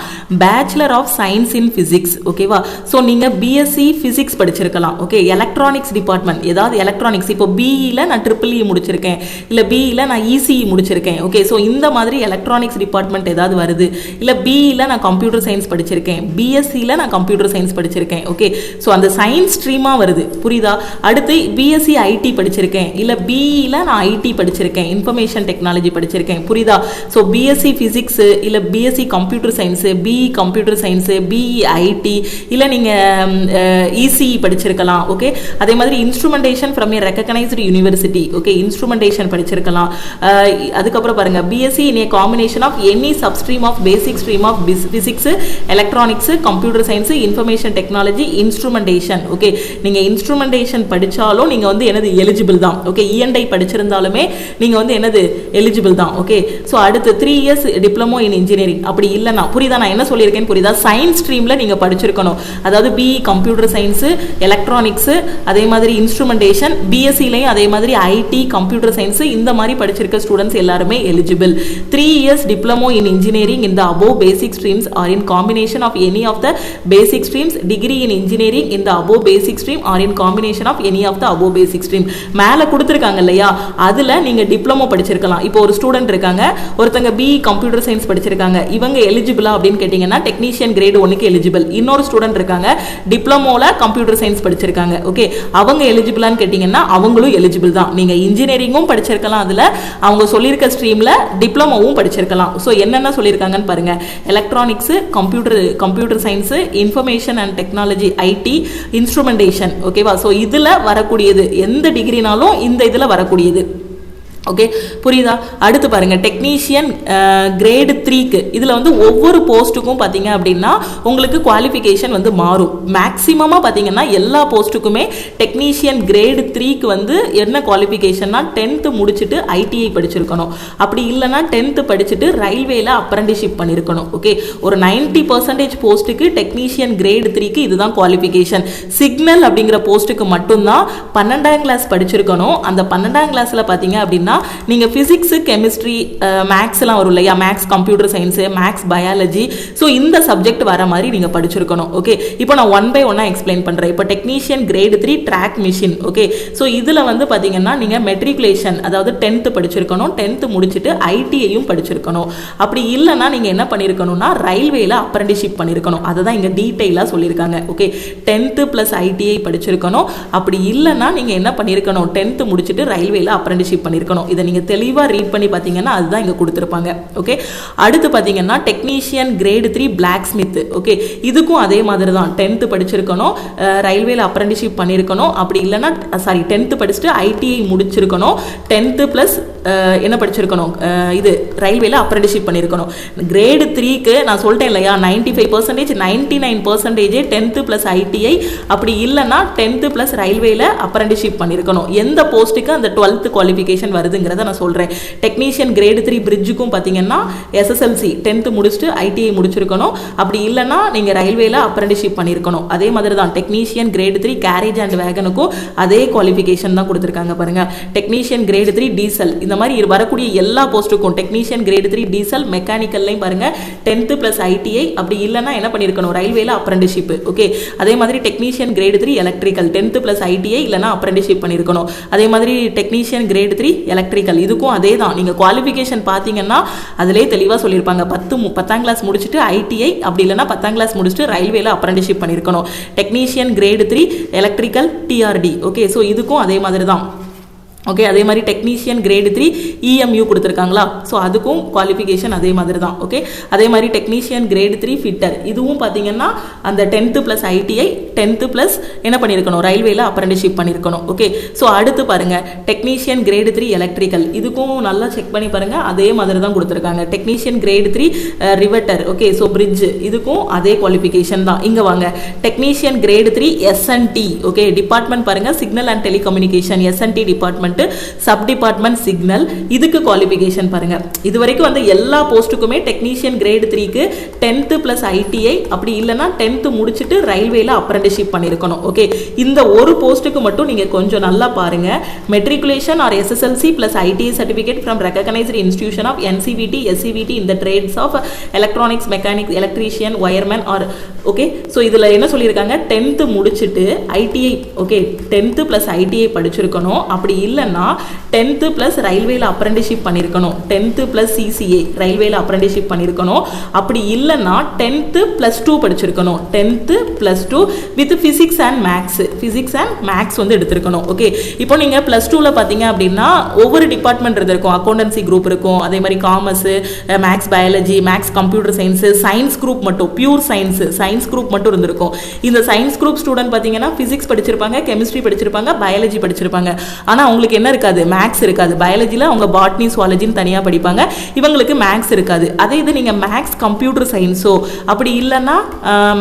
bachelor of science in physics. ஓகேவா? ஸோ நீங்கள் பிஎஸ்சி ஃபிசிக்ஸ் படிச்சிருக்கலாம். ஓகே, எலக்ட்ரானிக்ஸ் டிபார்ட்மெண்ட், ஏதாவது எலக்ட்ரானிக்ஸ், இப்போ பிஇயில் நான் EEE முடிச்சிருக்கேன், இல்லை பிஇயில் நான் ECE முடிச்சிருக்கேன். ஓகே, ஸோ இந்த மாதிரி எலக்ட்ரானிக்ஸ் டிபார்ட்மெண்ட் ஏதாவது வருது, இல்லை பிஇயில் நான் கம்ப்யூட்டர் சயின்ஸ் படிச்சிருக்கேன், பிஎஸ்சியில் நான் கம்ப்யூட்டர் சயின்ஸ் படிச்சிருக்கேன். ஓகே, ஸோ அந்த சயின்ஸ் ஸ்ட்ரீமா வருது. புரியுதா? அடுத்து பிஎஸ்சி ஐடி படிச்சிருக்கேன், இல்லை பிஇல நான் ஐடி படிச்சிருக்கேன், இன்ஃபர்மேஷன் டெக்னாலஜி படிச்சிருக்கேன். புரியுதா? ஸோ பிஎஸ்சி ஃபிசிக்ஸ், இல்லை BSc computer science, BE computer science, BE IT, இல்லை நீங்கள் இசிஇ படிச்சிருக்கலாம். ஓகே, அதே மாதிரி instrumentation from a recognised university. Okay, instrumentation படிச்சிருக்கலாம். அதுக்கப்புறம் பாருங்க, BSc in a combination of any substream of basic stream of physics, electronics, computer science, information technology, instrumentation. Okay, நீங்க இன்ஸ்ட்ருமெண்டேஷன் படிச்சாலும் நீங்க வந்து என்னது எலிஜிபிள் தான். ஓகே, இஎன்ஐ படிச்சிருந்தாலுமே நீங்க வந்து என்னது எலிஜிபிள் தான். ஓகே, ஸோ அடுத்து 3 இயர்ஸ் டிப்ளமோ இன் இன்ஜினியரிங். அப்படி இல்லைனா, புரியுதா நான் என்ன சொல்லியிருக்கேன்னு புரியுதா? சயின்ஸ் ஸ்ட்ரீம்ல நீங்க படிச்சிருக்கணும். அதாவது பிஇ கம்ப்யூட்டர் சயின்ஸ், எலக்ட்ரானிக்ஸ், அதே மாதிரி இன்ஸ்ட்ருமெண்டேஷன், பிஎஸ்சிலையும் அதே மாதிரி ஐடி, கம்ப்யூட்டர் சயின்ஸ், இந்த மாதிரி படிச்சிருக்க ஸ்டூடெண்ட்ஸ் எல்லாருமே eligible. 3 years diploma in engineering in the above basic streams or in combination of any of the basic streams, degree in engineering in the above basic stream or in combination of any of the above basic stream. மேல கொடுத்திருக்காங்க இல்லையா, அதுல நீங்க டிப்ளமோ படிச்சிருக்கலாம். இப்போ ஒரு ஸ்டூடெண்ட் இருக்காங்க, ஒருத்தங்க பிஇ கம்ப்யூட்டர் சயின்ஸ் படிச்சிருக்காங்க, இவங்க எலிஜிபிளா அப்படின்னு கேட்டீங்கன்னா டெக்னீஷியன் கிரேட் 1க்கு எலிஜிபிள். இன்னொரு ஸ்டூடெண்ட் இருக்காங்க, டிப்ளமோல கம்ப்யூட்டர் சயின்ஸ் படிச்சிருக்காங்க. ஓகே, அவங்க எலிஜிபிளான்னு கேட்டீங்கன்னா அவங்களும் எலிஜிபிள் தான். நீங்க இன்ஜினியரிங்கும் படிச்சிருக்கலாம், அதுல அவங்க சொல்லியிருக்க ஸ்ட்ரீம்ல டிப்ளமோவும் படிச்சிருக்கலாம். ஸோ என்னென்ன சொல்லியிருக்காங்கன்னு பாருங்க, electronics, computer science, information and technology, IT, instrumentation. ஓகேவா? ஸோ இதில் வரக்கூடியது எந்த டிகிரினாலும் இந்த இதில் வரக்கூடியது. ஓகே, புரியுதா? அடுத்து பாருங்க, டெக்னீஷியன் கிரேடு 3க்கு இதில் வந்து ஒவ்வொரு போஸ்ட்டுக்கும் பார்த்தீங்க அப்படின்னா உங்களுக்கு குவாலிஃபிகேஷன் வந்து மாறும். மேக்ஸிமமாக பார்த்தீங்கன்னா எல்லா போஸ்ட்டுக்குமே டெக்னீஷியன் கிரேடு 3க்கு வந்து என்ன குவாலிஃபிகேஷன்னா 10th முடிச்சுட்டு ஐடிஐ படிச்சிருக்கணும். அப்படி இல்லைன்னா 10th படிச்சுட்டு ரயில்வேல அப்ரண்டிஷிப் பண்ணியிருக்கணும். ஓகே, ஒரு 90% போஸ்ட்டுக்கு டெக்னீஷியன் கிரேடு 3க்கு இதுதான் குவாலிஃபிகேஷன். சிக்னல் அப்படிங்கிற போஸ்ட்டுக்கு மட்டும்தான் 12ஆம் கிளாஸ் படிச்சிருக்கணும். அந்த 12ஆம் கிளாஸில் பார்த்தீங்க அப்படின்னா நீங்கள் ஃபிசிக்ஸு, கெமிஸ்ட்ரி, மேக்ஸ்லாம் வரும் இல்லையா, maths computer science, maths biology, so இந்த சப்ஜெக்ட் வர மாதிரி நீங்கள் படிச்சிருக்கணும். ஓகே, இப்போ நான் 1 by 1 எக்ஸ்பிளைன் பண்ணுறேன். இப்போ technician grade 3 track machine. Okay, so இதில் வந்து பார்த்தீங்கன்னா நீங்கள் மெட்ரிகுலேஷன், அதாவது 10th படிச்சிருக்கணும், 10th முடிச்சுட்டு ஐடிஐயும் படிச்சிருக்கணும். அப்படி இல்லைன்னா நீங்கள் என்ன பண்ணியிருக்கணும்னா ரயில்வேல அப்ரண்டிஷிப் பண்ணியிருக்கணும். அதை தான் இங்கே டீட்டெயிலாக சொல்லியிருக்காங்க. ஓகே, 10th + ஐடிஐ படிச்சிருக்கணும். அப்படி இல்லைன்னா நீங்கள் என்ன பண்ணியிருக்கணும், 10th முடிச்சுட்டு ரயில்வேல அப்ரண்டிஷிப் பண்ணியிருக்கணும். இதை நீங்கள் தெளிவாக ரீட் பண்ணி பார்த்தீங்கன்னா அதுதான் இங்கே கொடுத்துருப்பாங்க. ஓகே, அடுத்து பார்த்தீங்கன்னா technician grade 3 blacksmith. Okay, இதுக்கும் அதே மாதிரி தான் 10th படிச்சிருக்கணும், ரயில்வேல அப்ரண்டிஷிப் பண்ணியிருக்கணும். அப்படி இல்லைன்னா 10th படிச்சுட்டு ஐடிஐ முடிச்சிருக்கணும், 10th + என்ன படிச்சிருக்கணும், இது ரயில்வேல அப்ரண்டிஷிப் பண்ணியிருக்கணும். கிரேடு 3க்கு நான் சொல்லிட்டேன் இல்லையா, 95%, 99% 10th + ஐடிஐ, அப்படி இல்லைன்னா 10th + ரயில்வேல அப்ரண்டிஷிப் பண்ணியிருக்கணும். எந்த போஸ்ட்டுக்கு அந்த 12th குவாலிஃபிகேஷன் வருதுங்கிறத நான் சொல்கிறேன். டெக்னீஷியன் கிரேடு 3 பிரிட்ஜுக்கும் பார்த்தீங்கன்னா எஸ்எஸ்எல்சி 10th முடிச்சுட்டு ஐடிஐ முடிச்சிருக்கணும். அப்படி இல்லைன்னா நீங்கள் ரயில்வேல அப்ரண்டிஷிப் பண்ணியிருக்கணும். அதே மாதிரி தான் டெக்னீஷியன் கிரேடு 3 கேரேஜ் அண்ட் வேகனுக்கும் அதே குவாலிஃபிகேஷன் தான் கொடுத்துருக்காங்க பாருங்க. டெக்னீஷியன் கிரேடு 3 டீசல், இந்த மாதிரி வரக்கூடிய எல்லா போஸ்ட்டுக்கும் டெக்னீஷியன் கிரேடு 3 டீசல், மெக்கானிக்கல்லையும் பாருங்க 10th + ஐடிஐ, அப்படி இல்லைன்னா என்ன பண்ணியிருக்கணும், ரயில்வேல அப்ரண்டிஷிப். ஓகே, அதே மாதிரி technician grade 3 electrical 10th + ITI இல்லைன்னா அப்ரண்டிஷிப் பண்ணியிருக்கணும். அதே மாதிரி டெக்னீஷியன் கிரேடு 3 எலக்ட்ரிக்கல், இதுக்கும் அதே தான். நீங்கள் குவாலிஃபிகேஷன் பார்த்தீங்கன்னா அதிலே தெளிவாக சொல்லியிருப்பாங்க. 10ஆம் கிளாஸ் முடிச்சுட்டு ஐடிஐ, அப்படி இல்லைன்னா 10ஆம் கிளாஸ் முடிச்சுட்டு ரயில்வேல அப்ரண்டிஷிப் பண்ணியிருக்கணும். Technician grade 3 electrical TRT. Okay, so இதுக்கும் அதே மாதிரி தான். ஓகே, அதே மாதிரி டெக்னீஷியன் கிரேடு 3 இஎம்யூ கொடுத்துருக்காங்களா, ஸோ அதுக்கும் குவாலிஃபிகேஷன் அதே மாதிரி தான். ஓகே, அதே மாதிரி டெக்னீஷியன் கிரேடு 3 ஃபிட்டர், இதுவும் பார்த்தீங்கன்னா அந்த 10th + ஐடிஐ, 10th + என்ன பண்ணியிருக்கணும், ரயில்வேல அப்ரண்டிஷிப் பண்ணியிருக்கணும். ஓகே, ஸோ அடுத்து பாருங்கள் டெக்னீஷியன் கிரேடு 3 எலக்ட்ரிக்கல், இதுக்கும் நல்லா செக் பண்ணி பாருங்கள், அதே மாதிரி தான் கொடுத்துருக்காங்க. Technician grade 3 riveter. Okay, so bridge, இதுக்கும் அதே குவாலிஃபிகேஷன் தான். இங்கே வாங்க, technician grade 3 SNT. Okay, department பாருங்கள், signal and telecommunication, SNT department, sub department signal, இதுக்கு குவாலிஃபிகேஷன் பாருங்க. இது வரைக்கும் வந்து எல்லா போஸ்ட்டுக்குமே டெக்னீஷியன் கிரேடு 3க்கு 10th + ஐடிஐ, அப்படி இல்லைன்னா 10th முடிச்சுட்டு ரயில்வேல அப்ரண்டிஷிப் பண்ணியிருக்கணும். ஓகே, இந்த ஒரு போஸ்ட்டுக்கு மட்டும் நீங்கள் கொஞ்சம் நல்லா பாருங்க. Matriculation or SSLC + ITI certificate from recognised institution of NCVT, SCVT இந்த trades of electronics, mechanics, electrician, wireman or. Okay, so இதில் என்ன சொல்லியிருக்காங்க, 10th முடிச்சுட்டு ஐடிஐ, ஓகே 10th + ஐடிஐ படிச்சிருக்கணும். அப்படி இல்லை 10th + ரயில்வேல அப்ரண்டிஷிப் பண்ணியிருக்கணும், 10th + சிசிஏ ரயில்வேல அப்ரண்டிஷிப் பண்ணியிருக்கணும். அப்படி இல்லைன்னா 10th +2 படிச்சிருக்கணும், 10th +2 with physics and maths வந்து எடுத்திருக்கணும். ஓகே, இப்போ நீங்கள் +2ல பார்த்தீங்க அப்படின்னா ஒவ்வொரு டிபார்ட்மெண்ட் இருக்கும். அக்கௌண்டன்சி குரூப் இருக்கும், அதே மாதிரி commerce, maths biology, maths computer science, science group மட்டும், பியூர் சயின்ஸ் குரூப் மட்டும் இருந்திருக்கும். இந்த சயின்ஸ் குரூப் ஸ்டூடெண்ட் பார்த்தீங்கன்னா ஃபிசிக்ஸ் படிச்சிருப்பாங்க, கெமிஸ்ட்ரி படிச்சிருப்பாங்க, பயாலஜி படிச்சிருப்பாங்க. ஆனால் அவங்களுக்கு என்ன இருக்காது, மேக்ஸ் இருக்காது. பயாலஜியில் அவங்க பாட்னி, சுவாலஜின்னு தனியாக படிப்பாங்க, இவங்களுக்கு மேக்ஸ் இருக்காது. அதே இது நீங்கள் மேக்ஸ் கம்ப்யூட்டர் சயின்ஸோ அப்படி இல்லைன்னா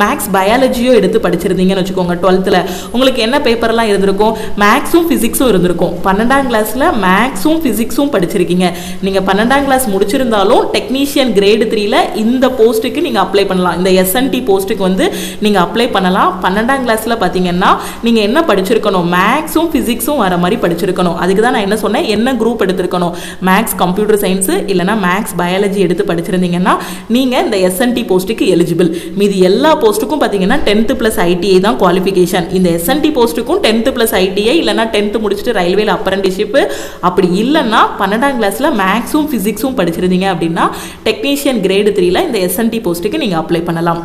மேக்ஸ் பயாலஜியோ எடுத்து படிச்சிருந்தீங்கன்னு வச்சுக்கோங்க, 12th உங்களுக்கு என்ன பேப்பர்லாம் இருந்திருக்கும், மேக்ஸும் ஃபிசிக்ஸும் இருந்திருக்கும். 12ஆம் கிளாஸில் மேக்ஸும் ஃபிசிக்ஸும் படிச்சிருக்கீங்க. நீங்கள் 12ஆம் கிளாஸ் முடிச்சிருந்தாலும் டெக்னீஷியன் கிரேடு 3ல இந்த போஸ்ட்டுக்கு நீங்கள் அப்ளை பண்ணலாம். இந்த எஸ்என்டி போஸ்ட்டுக்கு வந்து நீங்கள் அப்ளை பண்ணலாம். 12ஆம் கிளாஸில் பார்த்தீங்கன்னா நீங்கள் என்ன படிச்சிருக்கணும், மேக்ஸும் ஃபிசிக்ஸும் வர மாதிரி படிச்சிருக்கணும். அதுக்கு தான் நான் என்ன சொன்னேன், என்ன குரூப் எடுத்திருக்கணும், மேக்ஸ் கம்ப்யூட்டர் சயின்ஸு இல்லைனா மேக்ஸ் பயாலஜி எடுத்து படிச்சிருந்தீங்கன்னா நீங்கள் இந்த எஸ்என்டி போஸ்ட்டுக்கு எலிஜிபிள். மீதி எல்லா போஸ்ட்டுக்கும் பார்த்தீங்கன்னா 10th + ஐடிஐ தான் குவாலிஃபிகேஷன். இந்த எஸ்என்டி போஸ்ட்டுக்கும் 10th + ஐடிஐ இல்லைனா 10th முடிச்சுட்டு ரயில்வேல அப்ரண்டிஷிப், அப்படி இல்லைன்னா 12ஆம் கிளாஸில் மேக்ஸும் ஃபிசிக்ஸும் படிச்சிருந்தீங்க அப்படின்னா டெக்னீஷியன் கிரேடு 3ல இந்த எஸ்என்டி போஸ்ட்டுக்கு நீங்கள் அப்ளை பண்ணலாம்.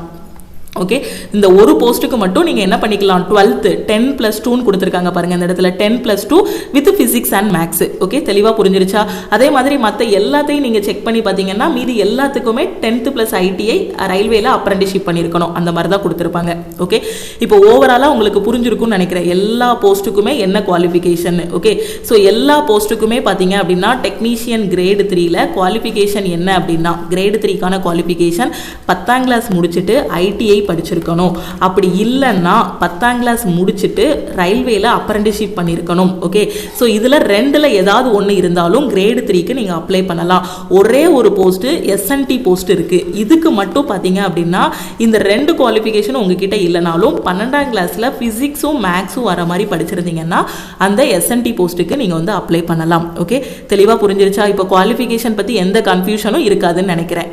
ஓகே, இந்த ஒரு போஸ்ட்டுக்கு மட்டும் நீங்கள் என்ன பண்ணிக்கலாம், 12th 10+2 கொடுத்துருக்காங்க பாருங்கள் இந்த இடத்துல 10+2 with physics and maths. Okay, தெளிவாக புரிஞ்சிருச்சா? அதே மாதிரி மற்ற எல்லாத்தையும் நீங்கள் செக் பண்ணி பார்த்தீங்கன்னா மீதி எல்லாத்துக்குமே 10th + ITI ரயில்வேல அப்ரெண்டிஸ்ஷிப் பண்ணியிருக்கணும், அந்த மாதிரி தான் கொடுத்துருப்பாங்க. ஓகே, இப்போ ஓவராலாக உங்களுக்கு புரிஞ்சிருக்கும்னு நினைக்கிறேன் எல்லா போஸ்ட்டுக்குமே என்ன குவாலிஃபிகேஷன். ஓகே, ஸோ எல்லா போஸ்ட்டுக்குமே பார்த்தீங்க அப்படின்னா டெக்னீஷியன் கிரேடு 3ல குவாலிஃபிகேஷன் என்ன அப்படின்னா கிரேடு 3க்கான குவாலிஃபிகேஷன் 10ஆம் கிளாஸ் முடிச்சுட்டு ITI படிச்சிருக்கணும். அப்படி இல்லைன்னா 10ஆம் கிளாஸ் முடிச்சுட்டு ரயில்வேல அப்ரெண்டிஸ்ஷிப் பண்ணியிருக்கணும். ஓகே, ஸோ இதில் ரெண்டில் ஏதாவது ஒன்று இருந்தாலும் கிரேடு 3க்கு நீங்கள் அப்ளை பண்ணலாம். ஒரே ஒரு போஸ்ட்டு SNT போஸ்ட் இருக்குது. இதுக்கு மட்டும் பார்த்தீங்க அப்படின்னா இந்த 2 குவாலிஃபிகேஷன் உங்ககிட்ட இல்லைனாலும் 12ஆம் கிளாஸில் ஃபிசிக்ஸும் மேக்ஸும் வர மாதிரி படிச்சிருந்தீங்கன்னா அந்த SNT போஸ்ட்டுக்கு நீங்கள் வந்து அப்ளை பண்ணலாம். ஓகே, தெளிவாக புரிஞ்சிருச்சா? இப்போ குவாலிஃபிகேஷன் பற்றி எந்த கன்ஃபியூஷனும் இருக்காதுன்னு நினைக்கிறேன்.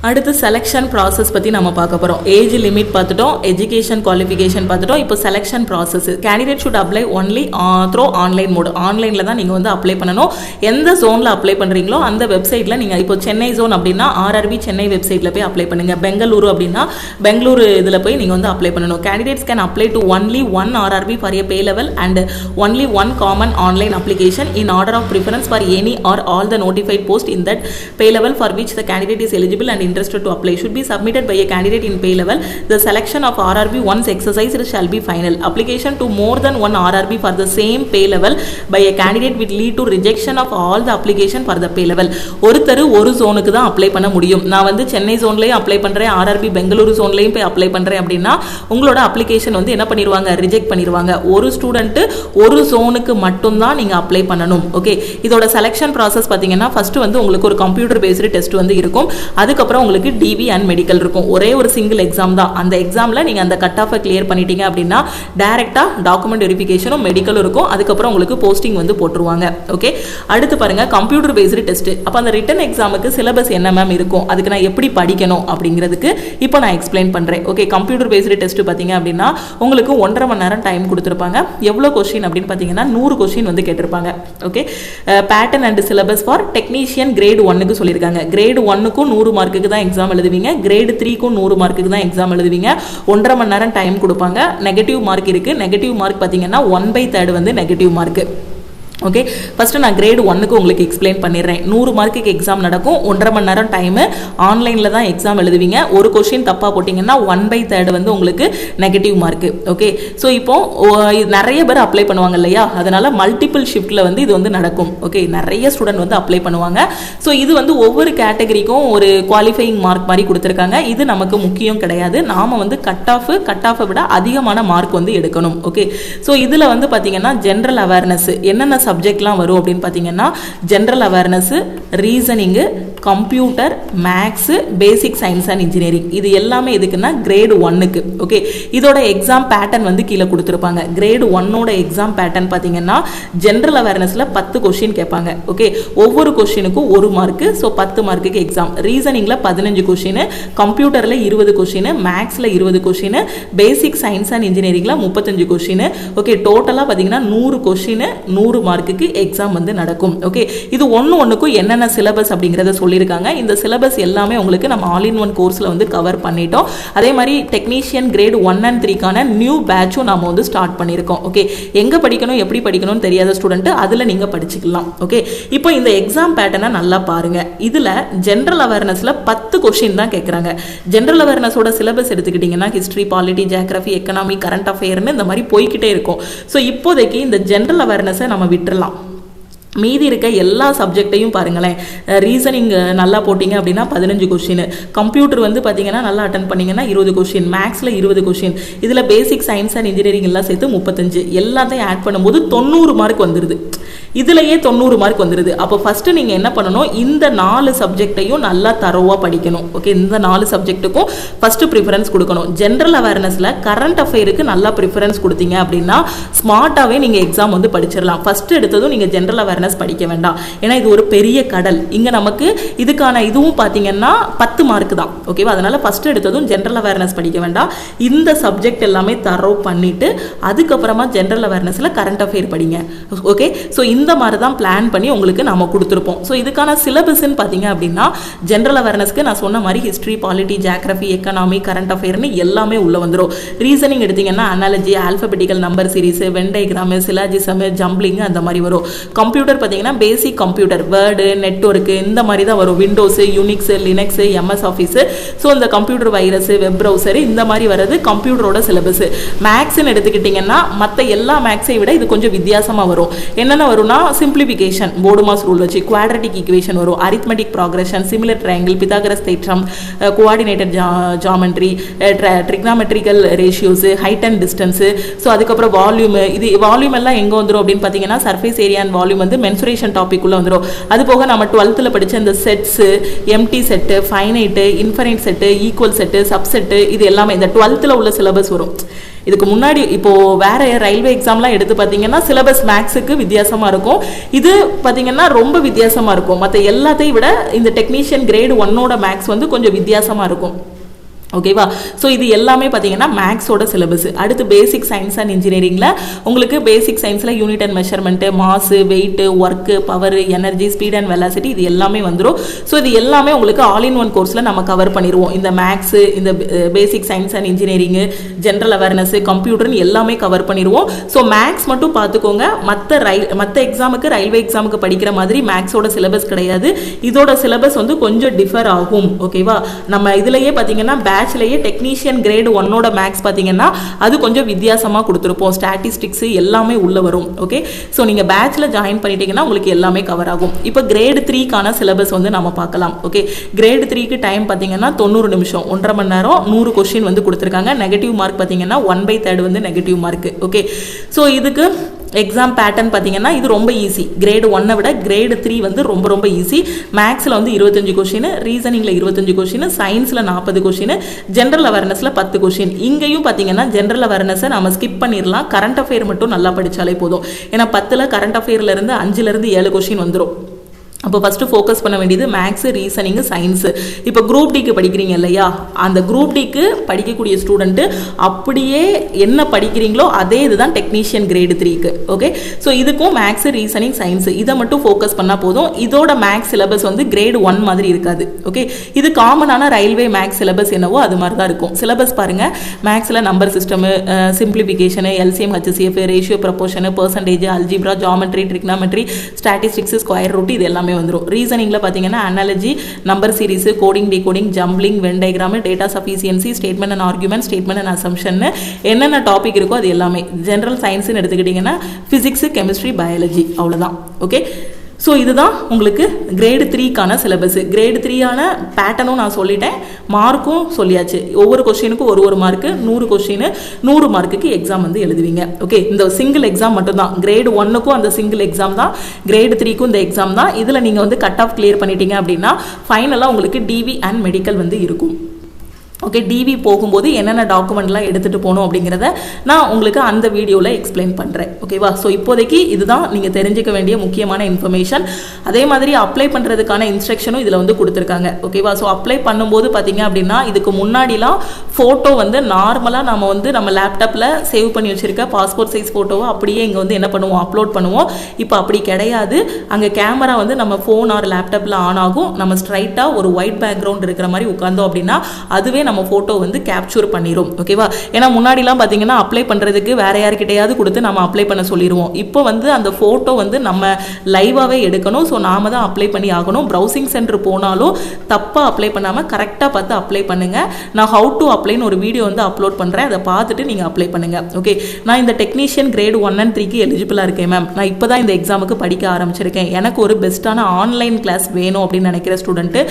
அடுத்து செலெக்ஷன் ப்ராசஸ் பற்றி நம்ம பார்க்க போகிறோம். ஏஜ் லிமிட் பார்த்துட்டோம், எஜுகேஷன் குவாலிஃபிகேஷன் பார்த்துட்டோம். இப்போ selection process. Candidate should apply only through online mode. ஆன்லைனில் தான் நீங்கள் வந்து அப்ளை பண்ணணும். எந்த ஜோனில் அப்ளை பண்ணுறீங்களோ அந்த வெப்சைட்டில் நீங்கள் இப்போ சென்னை ஜோன் அப்படின்னா RRB சென்னை வெப்சைட்டில் போய் அப்ளை பண்ணுங்கள். பெங்களூரு அப்படின்னா பெங்களூரு இதில் போய் நீங்கள் வந்து அப்ளை பண்ணணும். Candidates can apply to only 1 RRB for a pay level and only 1 common online application in order of preference for any or all the notified post in that pay level for which the candidate is eligible and interested to apply should be submitted by a candidate in pay level. The selection of RRB once exercised shall be final. Application to more than one RRB for the same pay level by a candidate will lead to rejection of all the application for the pay level. ஒருத்தர் ஒரு ஜோனுக்கு தான் அப்ளை பண்ண முடியும். நான் வந்து சென்னை ஜோன்லயும் அப்ளை பண்றேன், RRB பெங்களூரு ஜோன்லயும் போய் அப்ளை பண்றேன் அப்படின்னா உங்களோட அப்ளிகேஷன் வந்து என்ன பண்ணிடுவாங்க, ரிஜெக்ட் பண்ணிடுவாங்க. ஒரு ஸ்டூடெண்ட் ஒரு ஜோனுக்கு மட்டும் தான் நீங்க அப்ளை பண்ணணும். ஓகே, இதோட செலெக்ஷன் ப்ராசஸ் பாத்தீங்கன்னா ஃபர்ஸ்ட் வந்து உங்களுக்கு ஒரு கம்ப்யூட்டர் பேஸ்டு டெஸ்ட் வந்து இருக்கும். அதுக்கப்புறம் உங்களுக்கு DV அண்ட் மெடிக்கல் இருக்கும். ஒரே ஒரு சிங்கிள் எக்ஸாம் தான். அந்த எக்ஸாம்ல நீங்க அந்த கட் ஆஃபை கிளியர் பண்ணிட்டீங்க அப்படின்னா டைரக்டா டாக்குமெண்ட் வெரிஃபிகேஷனும் மெடிக்கலும் இருக்கும். அதுக்கப்புறம் உங்களுக்கு போஸ்டிங் வந்து போட்டுருவாங்க. ஓகே, அடுத்து பாருங்க கம்ப்யூட்டர் பேஸ்டு டெஸ்ட். அப்போ அந்த ரிட்டன் எக்ஸாமுக்கு சிலபஸ் என்ன மேம் இருக்கும், அதுக்கு நான் எப்படி படிக்கணும் அப்படிங்கிறதுக்கு இப்போ நான் எக்ஸ்பிளைன் பண்றேன். ஓகே, கம்ப்யூட்டர் பேஸ்டு டெஸ்ட் பார்த்தீங்க அப்படின்னா உங்களுக்கு 1.5 மணி நேரம் டைம் கொடுத்துருப்பாங்க. எவ்வளோ கொஸ்டின் அப்படின்னு பார்த்தீங்கன்னா 100 கொஸ்டின் வந்து கேட்டிருப்பாங்க. Okay, pattern and syllabus for technician grade 1க்கு சொல்லியிருக்காங்க. கிரேட் 1க்கும் 100 மார்க்குக்கு தான் எக்ஸாம் எழுதுவீங்க. கிரேட் 3க்கும் 100 மார்க்குக்கு தான் எக்ஸாம் எழுதுவீங்க. 1.5 மணி நேரம் டைம் கொடுப்பாங்க. நெகட்டிவ் மார்க் இருக்கு. நெகட்டிவ் மார்க் பார்த்தீங்கன்னா 1/3 வந்து நெகட்டிவ் மார்க். ஓகே, ஃபர்ஸ்ட் நான் கிரேட் 1க்கு உங்களுக்கு எக்ஸ்பிளைன் பண்ணிடுறேன். 100 மார்க்குக்கு எக்ஸாம் நடக்கும். 1.5 மணி நேரம் டைம். ஆன்லைனில் தான் எக்ஸாம் எழுதுவீங்க. ஒரு கொஸ்டின் தப்பாக போட்டிங்கன்னா 1/3 வந்து உங்களுக்கு நெகட்டிவ் மார்க். ஓகே, ஸோ இப்போ நிறைய பேர் அப்ளை பண்ணுவாங்க இல்லையா, அதனால மல்டிபிள் ஷிஃப்ட்டில் வந்து இது வந்து நடக்கும். ஓகே, நிறைய ஸ்டூடெண்ட் வந்து அப்ளை பண்ணுவாங்க. ஸோ இது வந்து ஒவ்வொரு கேட்டகரிக்கும் ஒரு குவாலிஃபையிங் மார்க் மாதிரி கொடுத்துருக்காங்க. இது நமக்கு முக்கியம் கிடையாது. நாம வந்து கட் ஆஃபை விட அதிகமான மார்க் வந்து எடுக்கணும். ஓகே, ஸோ இதில் வந்து பார்த்தீங்கன்னா ஜென்ரல் அவேர்னஸ் என்னென்ன சப்ஜெக்ட்லாம் வரும் அப்படின்னு பார்த்தீங்கன்னா general awareness, reasoning, computer, maths, basic science and engineering. இது எல்லாமே எதுக்குன்னா கிரேட் 1க்கு. ஓகே, இதோட எக்ஸாம் பேட்டர்ன் வந்து கீழே கொடுத்துருப்பாங்க. கிரேட் 1ஓட எக்ஸாம் பேட்டர்ன் பார்த்தீங்கன்னா ஜென்ரல் அவேர்னஸில் 10 கொஸ்டின் கேட்பாங்க. ஓகே, ஒவ்வொரு கொஸ்டினுக்கும் 1 மார்க்கு. ஸோ 10 மார்க்குக்கு எக்ஸாம். ரீசனிங்கில் 15 கொஸ்டின், கம்ப்யூட்டரில் 20 கொஸ்டின், மேக்ஸில் 20 கொஸ்டின், பேசிக் சயின்ஸ் அண்ட் இன்ஜினியரிங்கில் 35 கொஸ்டின். ஓகே, டோட்டலாக பார்த்தீங்கன்னா 100 கொஸ்டின் 100 மார்க்குக்கு எக்ஸாம் வந்து நடக்கும். ஓகே, இது ஒன்றுக்கும் என்னென்ன சிலபஸ் அப்படிங்கிறத சொல்லியிருக்காங்க. இந்த சிலபஸ் எல்லாமே உங்களுக்கு நம்ம ஆல் இன் ஒன் கோர்ஸில் வந்து கவர் பண்ணிட்டோம். அதே மாதிரி டெக்னீஷியன் கிரேட் 1 and 3க்கான நியூ பேட்சும் நம்ம வந்து ஸ்டார்ட் பண்ணியிருக்கோம். ஓகே, எங்கே படிக்கணும் எப்படி படிக்கணும்னு தெரியாத ஸ்டூடெண்ட் அதில் நீங்கள் படிச்சுக்கலாம். ஓகே, இப்போ இந்த எக்ஸாம் பேட்டர்னை நல்லா பாருங்க. இதில் ஜென்ரல் அவேர்னஸில் 10 கொஸ்டின் தான் கேட்குறாங்க. ஜென்ரல் அவேர்னஸோட சிலபஸ் எடுத்துக்கிட்டிங்கன்னா history, polity, geography, economy, current அஃபேர்னு இந்த மாதிரி போய்கிட்டே இருக்கும். ஸோ இப்போதைக்கு இந்த ஜென்ரல் அவேர்னஸை நம்ம விட்டுறலாம். மீதி இருக்க எல்லா சப்ஜெக்டையும் பாருங்களேன். ரீசனிங் நல்லா போட்டிங்க அப்படின்னா 15 கொஸ்டின், கம்ப்யூட்டர் வந்து பார்த்தீங்கன்னா நல்லா அட்டன் பண்ணிங்கன்னா 20 கொஸ்டின், மேக்ஸில் 20 கொஸ்டின், இதில் பேசிக் சயின்ஸ் அண்ட் இன்ஜினியரிங் எல்லாம் சேர்த்து 35, எல்லாத்தையும் ஆட் பண்ணும்போது 90 மார்க் வந்துடுது. இதுலையே 90 மார்க் வந்துடுது. அப்போ ஃபஸ்ட்டு நீங்கள் என்ன பண்ணணும், இந்த 4 சப்ஜெக்டையும் நல்லா தரோவாக படிக்கணும். ஓகே, இந்த 4 சப்ஜெக்ட்டுக்கும் ஃபஸ்ட்டு ப்ரிஃபரன்ஸ் கொடுக்கணும். ஜென்ரல் அவேர்னஸில் கரண்ட் அஃபேருக்கு நல்லா ப்ரிஃபரன்ஸ் கொடுத்தீங்க அப்படின்னா ஸ்மார்ட்டாகவே நீங்கள் எக்ஸாம் வந்து படிச்சிடலாம். ஃபஸ்ட்டு எடுத்ததும் நீங்கள் ஜென்ரல் அவேர்னஸ் படிக்க வேண்டாம். ஏன்னா இது ஒரு பெரிய கடல். இங்கே நமக்கு இதுக்கான இதுவும் பார்த்தீங்கன்னா 10 மார்க் தான். ஓகேவா, அதனால ஃபஸ்ட்டு எடுத்ததும் ஜென்ரல் அவேர்னஸ் படிக்க வேண்டாம். இந்த சப்ஜெக்ட் எல்லாமே தரோ பண்ணிட்டு அதுக்கப்புறமா ஜென்ரல் அவேர்னஸில் கரண்ட் அஃபேர் படிங்க. ஓகே, ஸோ இந்த இந்த மாதிரி தான் பிளான் பண்ணி உங்களுக்கு நம்ம கொடுத்துருப்போம். ஸோ இதுக்கான சிலபஸ்ன்னு பார்த்தீங்க அப்படின்னா ஜென்ரல் அவேர்னஸ்க்கு நான் சொன்ன மாதிரி history, polity, geography, economy, current அஃபேர்னு எல்லாமே உள்ள வந்துடும். ரீசனிங் எடுத்தீங்கன்னா analogy, alphabetical number series, Venn diagram, syllogism, jumbling அந்த மாதிரி வரும். கம்ப்யூட்டர் பார்த்தீங்கன்னா பேசிக் கம்ப்யூட்டர், வேர்டு, நெட்வொர்க்கு இந்த மாதிரி தான் வரும். Windows, Unix, Linux, MS office. So இந்த கம்ப்யூட்டர் வைரஸ், வெப் ப்ரௌசர் இந்த மாதிரி வர்றது கம்ப்யூட்டரோட சிலபஸ். மேக்ஸ்ன்னு எடுத்துக்கிட்டிங்கன்னா மற்ற எல்லா மேக்ஸை விட இது கொஞ்சம் வித்தியாசமாக வரும். என்னென்ன வரும்னா சிம்பிளிஃபிகேஷன், போர்டு மாஸ் ரூல் வச்சு, குவாட்ரட்டிக் ஈக்குவேஷன் வரும், arithmetic progression, similar triangle, Pythagoras தேற்றம், coordinated geometry, trigonometrical ratios, height and distance. So அதுக்கப்புறம் வால்யூம். இது வால்யூம் எல்லாம் எங்கே வந்துடும் அப்படின்னு பார்த்தீங்கன்னா சர்ஃபேஸ் ஏரியா அண்ட் வால்யூம் வந்து மென்சுரேஷன் டாபிக் உள்ள வந்துடும். அது போக நம்ம 12th படித்த இந்த sets, empty set, finite, infinite set, equal set, subset, இது எல்லாமே இந்த 12th உள்ள சிலபஸ் வரும். இதுக்கு முன்னாடி இப்போது வேறு ரயில்வே எக்ஸாம்லாம் எடுத்து பார்த்தீங்கன்னா சிலபஸ் மேக்ஸுக்கு வித்தியாசமாக இருக்கும். இது பார்த்தீங்கன்னா ரொம்ப வித்தியாசமாக இருக்கும். மற்ற எல்லாத்தையும் விட இந்த டெக்னீஷியன் கிரேட் 1 மேக்ஸ் வந்து கொஞ்சம் வித்தியாசமாக இருக்கும். ஓகேவா? ஸோ இது எல்லாமே பார்த்தீங்கன்னா மேக்ஸோட சிலபஸ். அடுத்து பேசிக் சயின்ஸ் அண்ட் இன்ஜினியரிங்கில் உங்களுக்கு பேசிக் சயின்ஸில் unit and measurement, mass, weight, work, power, energy, speed and velocity இது எல்லாமே வந்துடும். ஸோ இது எல்லாமே உங்களுக்கு ஆல் இன் ஒன் கோர்ஸில் நம்ம கவர் பண்ணிடுவோம். இந்த மேக்ஸு, இந்த basic science and engineering, general awareness, கம்ப்யூட்டர்னு எல்லாமே கவர் பண்ணிடுவோம். ஸோ மேக்ஸ் மட்டும் பார்த்துக்கோங்க. மற்ற எக்ஸாமுக்கு, ரயில்வே எக்ஸாமுக்கு படிக்கிற மாதிரி மேக்ஸோட சிலபஸ் கிடையாது. இதோட சிலபஸ் வந்து கொஞ்சம் டிஃபர் ஆகும். ஓகேவா? நம்ம இதுலேயே பார்த்தீங்கன்னா பேட்ச்லேயே டெக்னீஷியன் கிரேட் 1 மேக்ஸ் பார்த்தீங்கன்னா அது கொஞ்சம் வித்தியாசமாக கொடுத்துருப்போம். ஸ்டாட்டிஸ்டிக்ஸ் எல்லாமே உள்ள வரும். ஓகே, ஸோ நீங்கள் பேட்சில் ஜாயின் பண்ணிட்டீங்கன்னா உங்களுக்கு எல்லாமே கவர் ஆகும். இப்போ கிரேட் 3க்கான சிலபஸ் வந்து நம்ம பார்க்கலாம். ஓகே, கிரேட் 3க்கு டைம் பார்த்தீங்கன்னா 90 நிமிஷம், 1.5 மணி நேரம், 100 கொஸ்டின் வந்து கொடுத்துருக்காங்க. நெகட்டிவ் மார்க் பார்த்தீங்கன்னா 1/3 வந்து நெகட்டிவ் மார்க். ஓகே, ஸோ இதுக்கு எக்ஸாம் பேட்டர்ன் பார்த்தீங்கன்னா இது ரொம்ப ஈஸி. கிரேட் 1 விட கிரேட் 3 வந்து ரொம்ப ரொம்ப ஈஸி. மேக்ஸில் வந்து 25 கொஸ்டின், ரீசனிங்கில் 25 கொஸ்டின், சயின்ஸில் 40 கொஸ்டின், ஜென்ரல் அவேர்னஸில் 10 கொஸ்டின். இங்கேயும் பார்த்தீங்கன்னா ஜென்ரல் அவேர்னஸை நம்ம ஸ்கிப் பண்ணிடலாம். கரண்ட் அஃபேர் மட்டும் நல்லா படித்தாலே போதும். ஏன்னா 10ல் கரண்ட் அஃபேர்லேருந்து 5லேருந்து 7 கொஸ்டின் வந்துடும். அப்போ ஃபஸ்ட்டு ஃபோக்கஸ் பண்ண வேண்டியது மேக்ஸு, ரீசனிங்கு, சயின்ஸு. இப்போ குரூப் டிக்கு படிக்கிறீங்க இல்லையா, அந்த குரூப் டிக்கு படிக்கக்கூடிய ஸ்டூடெண்ட்டு அப்படியே என்ன படிக்கிறீங்களோ அதே இதுதான் டெக்னீஷியன் கிரேட் 3க்கு. ஓகே, ஸோ இதுக்கும் மேக்ஸு, ரீசனிங், சயின்ஸு இதை மட்டும் ஃபோக்கஸ் பண்ணால் போதும். இதோட மேக்ஸ் சிலபஸ் வந்து கிரேட் 1 மாதிரி இருக்காது. ஓகே, இது காமனான ரயில்வே மேக்ஸ் சிலபஸ் என்னவோ அது மாதிரி தான் இருக்கும். சிலபஸ் பாருங்கள், மேக்ஸில் number system, simplification, LCM, HCF, ratio, proportion, percentage, algebra, geometry, trigonometry, statistics, square root இது எல்லாமே வந்துடும். ரீசனிங்கில் பார்த்தீங்கன்னா analogy, number series, coding, decoding, jumbling, Venn diagram, data sufficiency, statement and argument, statement and assumption என்னென்ன டாபிக் இருக்கோ அது எல்லாமே. ஜென்ரல் சயின்ஸ்னு எடுத்துக்கிட்டிங்கன்னா ஃபிசிக்ஸ், கெமிஸ்ட்ரி, பயாலஜி அவ்வளோதான். ஓகே, ஸோ இதுதான் உங்களுக்கு கிரேட் 3க்கான சிலபஸ். கிரேட் 3ஆன பேட்டர்னும் நான் சொல்லிட்டேன், மார்க்கும் சொல்லியாச்சு. ஒவ்வொரு கொஸ்டினுக்கும் ஒரு மார்க்கு, 100 கொஸ்டின், 100 மார்க்குக்கு எக்ஸாம் வந்து எழுதுவீங்க. ஓகே, இந்த சிங்கிள் எக்ஸாம் மட்டும்தான். கிரேட் 1க்கும் அந்த சிங்கிள் எக்ஸாம் தான், கிரேட் 3க்கும் இந்த எக்ஸாம் தான். இதில் நீங்கள் வந்து கட் ஆஃப் கிளியர் பண்ணிட்டீங்க அப்படின்னா ஃபைனலாக உங்களுக்கு டிவி அண்ட் மெடிக்கல் வந்து இருக்கும். ஓகே, டிவி போகும்போது என்னென்ன டாக்குமெண்ட்லாம் எடுத்துகிட்டு போகணும் அப்படிங்கிறத நான் உங்களுக்கு அந்த வீடியோவில் எக்ஸ்பிளைன் பண்ணுறேன். ஓகேவா? ஸோ இப்போதைக்கு இதுதான் நீங்கள் தெரிஞ்சுக்க வேண்டிய முக்கியமான இன்ஃபர்மேஷன். அதே மாதிரி அப்ளை பண்ணுறதுக்கான இன்ஸ்ட்ரக்ஷனும் இதில் வந்து கொடுத்துருக்காங்க. ஓகேவா? ஸோ அப்ளை பண்ணும்போது பார்த்தீங்க அப்படின்னா இதுக்கு முன்னாடிலாம் ஃபோட்டோ வந்து நார்மலாக நம்ம வந்து நம்ம லேப்டாப்பில் சேவ் பண்ணி வச்சுருக்க பாஸ்போர்ட் சைஸ் ஃபோட்டோவை அப்படியே இங்கே வந்து என்ன பண்ணுவோம், அப்லோட் பண்ணுவோம். இப்போ அப்படி கிடையாது. அங்கே கேமரா வந்து நம்ம ஃபோன் ஆர் லேப்டாப்பில் ஆன் ஆகும். நம்ம ஸ்ட்ரைட்டாக ஒரு ஒயிட் பேக்ரவுண்ட் இருக்கிற மாதிரி உட்காந்தோம் அப்படின்னா அதுவே நம்ம ஃபோட்டோ வந்து கேப்சர் பண்ணிடும். ஓகேவா? ஏன்னா முன்னாடிலாம் பார்த்தீங்கன்னா அப்ளை பண்ணுறதுக்கு வேற யார்கிட்டையாவது கொடுத்து நம்ம அப்ளை பண்ண சொல்லிடுவோம். இப்போ வந்து அந்த ஃபோட்டோ வந்து நம்ம லைவாகவே எடுக்கணும். ஸோ நாம தான் அப்ளை பண்ணி ஆகணும். ப்ரௌசிங் சென்டர் போனாலும் தப்பாக அப்ளை பண்ணாமல் கரெக்டாக பார்த்து அப்ளை பண்ணுங்கள். நான் ஹவு டு அப்ளைன்னு ஒரு வீடியோ வந்து அப்லோட் பண்ணுறேன், அதை பார்த்துட்டு நீங்கள் அப்ளை பண்ணுங்கள். ஓகே, நான் இந்த டெக்னீஷியன் கிரேட் 1 and 3க்கு எலிஜிபிளாக இருக்கேன் மேம். நான் இப்போ தான் இந்த எக்ஸாமுக்கு படிக்க ஆரம்பிச்சிருக்கேன். எனக்கு ஒரு பெஸ்ட்டான ஆன்லைன் கிளாஸ் வேணும் அப்படின்னு நினைக்கிற ஸ்டூடெண்ட்டு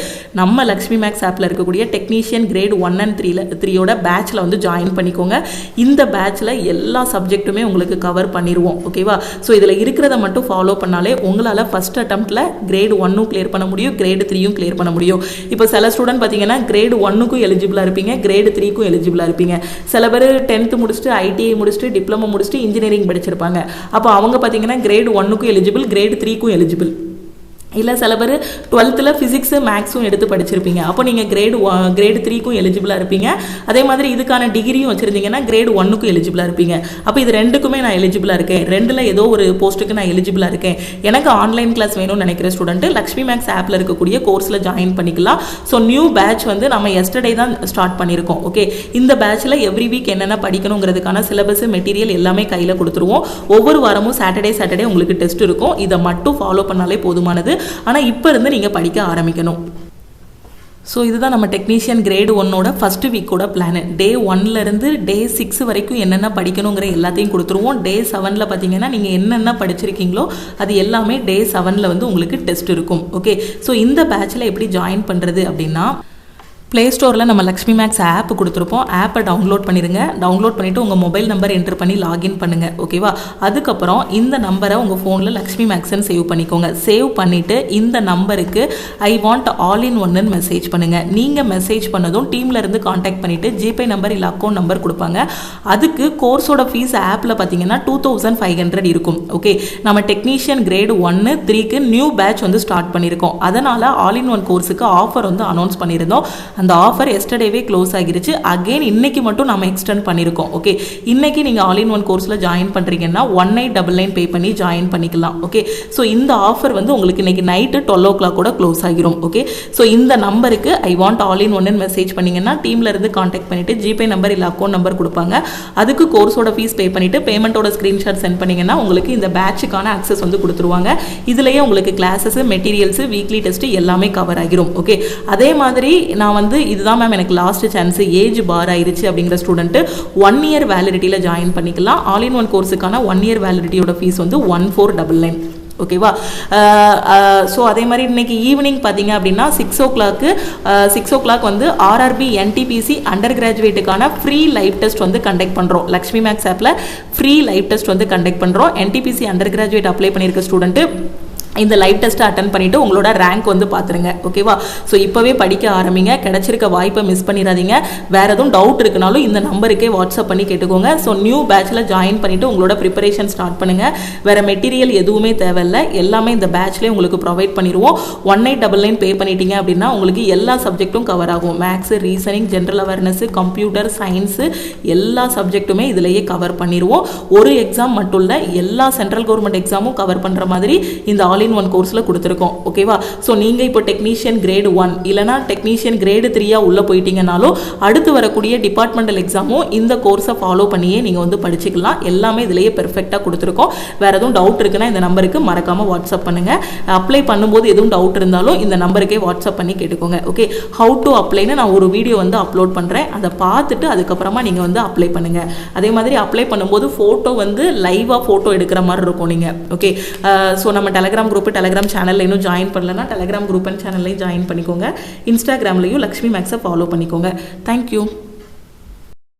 நம்ம லக்ஷ்மி மேக்ஸ் ஆப்பில் இருக்கக்கூடிய டெக்னீஷியன் கிரேட் 1 and 3யோட பேட்சில் வந்து ஜாயின் பண்ணிக்கோங்க. இந்த பேட்சில் எல்லா சப்ஜெக்ட்டுமே உங்களுக்கு கவர் பண்ணிடுவோம். ஓகேவா? ஸோ இதில் இருக்கிறத மட்டும் ஃபாலோ பண்ணாலே உங்களால் ஃபஸ்ட் அட்டம்ப்டில் கிரேட் 1 கிளியர் பண்ண முடியும், கிரேட் 3யும் கிளியர் பண்ண முடியும். இப்போ சில ஸ்டூடெண்ட் பார்த்தீங்கன்னா கிரேட் 1க்கும் எலிஜிபிளாக இருப்பீங்க, கிரேட் 3க்கும் எலிஜிபிளாக இருப்பீங்க. சில பேர் 10th முடிச்சுட்டு ஐடிஐ முடிச்சுட்டு டிப்ளமோ முடிச்சுட்டு இன்ஜினியரிங் படிச்சிருப்பாங்க. அப்போ அவங்க பார்த்தீங்கன்னா கிரேட் 1க்கும் எலிஜிபிள், கிரேட் 3க்கும் எலிஜிபிள். இல்லை சில பேர் 12th ஃபிசிக்ஸு மேக்ஸும் எடுத்து படிச்சிருப்பீங்க. அப்போ நீங்கள் கிரேடு 3க்கும் எலிஜிபிளாக இருப்பீங்க. அதே மாதிரி இதுக்கான டிகிரியும் வச்சுருந்தீங்கன்னா கிரேடு 1க்கும் எலிஜிபிளாக இருப்பீங்க. அப்போ இது ரெண்டுக்குமே நான் எலிஜிபிளாக இருக்கேன், ரெண்டில் ஏதோ ஒரு போஸ்ட்டுக்கு நான் எலிஜிபிளாக இருக்கேன், எனக்கு ஆன்லைன் கிளாஸ் வேணும்னு நினைக்கிற ஸ்டூடெண்ட்டு லக்ஷ்மி மேக்ஸ் ஆப்பில் இருக்கக்கூடிய கோர்ஸில் ஜாயின் பண்ணிக்கலாம். ஸோ நியூ பேட்ச் வந்து நம்ம எஸ்டர்டே தான் ஸ்டார்ட் பண்ணியிருக்கோம். ஓகே, இந்த பேட்சில் எவ்ரி வீக் என்னென்ன படிக்கணுங்கிறதுக்கான சிலபஸ் மெட்டீரியல் எல்லாமே கையில் கொடுத்துருவோம். ஒவ்வொரு வாரமும் சாட்டர்டே உங்களுக்கு டெஸ்ட் இருக்கும். இதை மட்டும் ஃபாலோ பண்ணாலே போதுமானது. ஆனால் இப்போ இருந்து நீங்கள் படிக்க ஆரம்பிக்கணும். ஸோ இதுதான் நம்ம டெக்னீஷியன் கிரேடு 1ஓட ஃபஸ்ட்டு வீக்கோட பிளான். டே 1லேருந்து டே 6 வரைக்கும் என்னென்ன படிக்கணுங்கிற எல்லாத்தையும் கொடுத்துருவோம். டே 7ல் பார்த்தீங்கன்னா நீங்கள் என்னென்ன படிச்சிருக்கீங்களோ அது எல்லாமே டே 7ல் வந்து உங்களுக்கு டெஸ்ட் இருக்கும். ஓகே, ஸோ இந்த பேட்சில் எப்படி ஜாயின் பண்ணுறது அப்படின்னா, ப்ளே ஸ்டோரில் நம்ம லக்ஷ்மி மேக்ஸ் ஆப் கொடுத்துருப்போம். ஆப்பை டவுன்லோட் பண்ணிடுங்க. டவுன்லோட் பண்ணிவிட்டு உங்கள் மொபைல் நம்பர் என்ட்ரு பண்ணி லாகின் பண்ணுங்கள். ஓகேவா? அதுக்கப்புறம் இந்த நம்பரை உங்கள் ஃபோனில் லக்ஷ்மி மேக்ஸ்ன்னு சேவ் பண்ணிக்கோங்க. சேவ் பண்ணிவிட்டு இந்த நம்பருக்கு ஐ வாண்ட் ஆல் இன் ஒன்னு மெசேஜ் பண்ணுங்கள். நீங்கள் மெசேஜ் பண்ணதும் டீம்லேருந்து காண்டாக்ட் பண்ணிவிட்டு ஜிபே நம்பர் இல்லை அக்கௌண்ட் நம்பர் கொடுப்பாங்க. அதுக்கு கோர்ஸோட ஃபீஸ் ஆப்பில் பார்த்தீங்கன்னா 2500 இருக்கும். ஓகே, நம்ம டெக்னீஷியன் கிரேடு 1, 3க்கு நியூ பேட்ச் வந்து ஸ்டார்ட் பண்ணியிருக்கோம். அதனால் ஆல் இன் ஒன் கோர்ஸுக்கு ஆஃபர் வந்து அனௌன்ஸ் பண்ணியிருந்தோம். அந்த ஆஃபர் எஸ்டர்டேவே க்ளோஸ் ஆகிருச்சு. அகெயின் இன்னைக்கு மட்டும் நம்ம எக்ஸ்டெண்ட் பண்ணியிருக்கோம். ஓகே, இன்னைக்கு நீங்கள் ஆல் இன் ஒன் கோர்ஸில் ஜாயின் பண்ணுறீங்கன்னா 1899 பே பண்ணி ஜாயின் பண்ணிக்கலாம். ஓகே, ஸோ இந்த ஆஃபர் வந்து உங்களுக்கு இன்னைக்கு நைட்டு 12 o'clock கூட க்ளோஸ் ஆகிரும். ஓகே, ஸோ இந்த நம்பருக்கு ஐ வாண்ட் ஆல் இன் ஒன்னு மெசேஜ் பண்ணிங்கன்னா டீம்லேருந்து காண்டாக்ட் பண்ணிவிட்டு ஜிபே நம்பர் இல்லை அக்கௌண்ட் நம்பர் கொடுப்பாங்க. அதுக்கு கோர்ஸோட ஃபீஸ் பே பண்ணிவிட்டு பேமெண்ட்டோட ஸ்க்ரீன்ஷாட் சென்ட் பண்ணிங்கன்னா உங்களுக்கு இந்த பேட்சுக்கான ஆக்சஸ் வந்து கொடுத்துருவாங்க. இதுலேயே உங்களுக்கு கிளாஸஸ், மெட்டீரியல்ஸு, வீக்லி டெஸ்ட் எல்லாமே கவர் ஆகிரும். ஓகே, அதே மாதிரி நான் வந்து இதுதான் மேம் எனக்கு லாஸ்ட் சான்ஸ், ஏஜ் பார் ஆயிருச்சு அப்படிங்கிற ஸ்டூடெண்ட் 1 year வேலிடிட்டியில் ஜாயின் பண்ணிக்கலாம். ஆல் இன் ஒன் கோர்ஸுக்கான 1 year வேலிடிட்டியோட ஃபீஸ் வந்து 1499. ஓகேவா? ஸோ அதே மாதிரி இன்னைக்கு ஈவினிங் பார்த்தீங்க அப்படின்னா 6 o'clock வந்து ஆர்ஆர்பி என்டிபிசி அண்டர் கிராஜுவேட்டுக்கான ஃப்ரீ லைவ் டெஸ்ட் வந்து கண்டக்ட் பண்ணுறோம். லக்ஷ்மி மேக்ஸ் ஆப்பில் ஃப்ரீ லைவ் டெஸ்ட் வந்து கண்டக்ட் பண்ணுறோம். என்டிபிசி அண்டர் கிராஜுவேட் அப்ளை பண்ணியிருக்க ஸ்டூடெண்ட்டு இந்த லைவ் டெஸ்ட்டை அட்டன் பண்ணிவிட்டு உங்களோட ரேங்க் வந்து பார்த்துருங்க. ஓகேவா? ஸோ இப்போவே படிக்க ஆரம்பிங்க. கிடைச்சிருக்க வாய்ப்பை மிஸ் பண்ணிடாதீங்க. வேறு எதுவும் டவுட் இருக்குனாலும் இந்த நம்பருக்கே வாட்ஸ்அப் பண்ணி கேட்டுக்கோங்க. ஸோ நியூ பேட்சில் ஜாயின் பண்ணிவிட்டு உங்களோட ப்ரிப்பரேஷன் ஸ்டார்ட் பண்ணுங்கள். வேறு மெட்டீரியல் எதுவுமே தேவையில்லை, எல்லாமே இந்த பேட்ச்லேயே உங்களுக்கு ப்ரொவைட் பண்ணிடுவோம். 1899 பே பண்ணிட்டீங்க அப்படின்னா உங்களுக்கு எல்லா சப்ஜெக்ட்டும் கவர் ஆகும். Maths, reasoning, general awareness, computer science எல்லா சப்ஜெக்ட்டுமே இதிலேயே கவர் பண்ணிடுவோம். ஒரு எக்ஸாம் மட்டும் இல்லை, எல்லா சென்ட்ரல் கவர்மெண்ட் எக்ஸாமும் கவர் பண்ணுற மாதிரி இந்த ஆல் இன் ஒன் கோர்ஸில் கொடுத்துருக்கோம். ஓகேவா? ஸோ நீங்கள் இப்போ டெக்னீஷியன் கிரேடு 1 இல்லைனா டெக்னீஷியன் கிரேடு 3 உள்ள போயிட்டீங்கனாலும் அடுத்து வரக்கூடிய டிபார்ட்மெண்டல் எக்ஸாமும் இந்த கோர்ஸை ஃபாலோ பண்ணியே நீங்கள் வந்து படிச்சுக்கலாம். எல்லாமே இதிலேயே பெர்ஃபெக்டாக கொடுத்துருக்கோம். வேறு எதுவும் டவுட் இருக்குன்னா இந்த நம்பருக்கு மறக்காமல் வாட்ஸ்அப் பண்ணுங்கள். அப்ளை பண்ணும்போது எதுவும் டவுட் இருந்தாலும் இந்த நம்பருக்கே வாட்ஸ்அப் பண்ணி கேட்டுக்கோங்க. ஓகே, ஹவு டு அப்ளைன்னு நான் ஒரு வீடியோ வந்து அப்லோட் பண்ணுறேன். அதை பார்த்துட்டு அதுக்கப்புறமா நீங்கள் வந்து அப்ளை பண்ணுங்கள். அதே மாதிரி அப்ளை பண்ணும்போது ஃபோட்டோ வந்து லைவாக ஃபோட்டோ எடுக்கிற மாதிரி இருக்கும் நீங்கள். ஓகே, ஸோ நம்ம டெலகிராம் சேனலில் இன்னும் ஜாயின் பண்ணலன்னா டெலகிராம் குரூப் அண்ட் சேனல்லையும் ஜாயின் பண்ணிக்கோங்க. இன்ஸ்டாகிராம்லையும் லக்ஷ்மி மேக்ஸை ஃபாலோ பண்ணிக்கோங்க. தேங்க்யூ.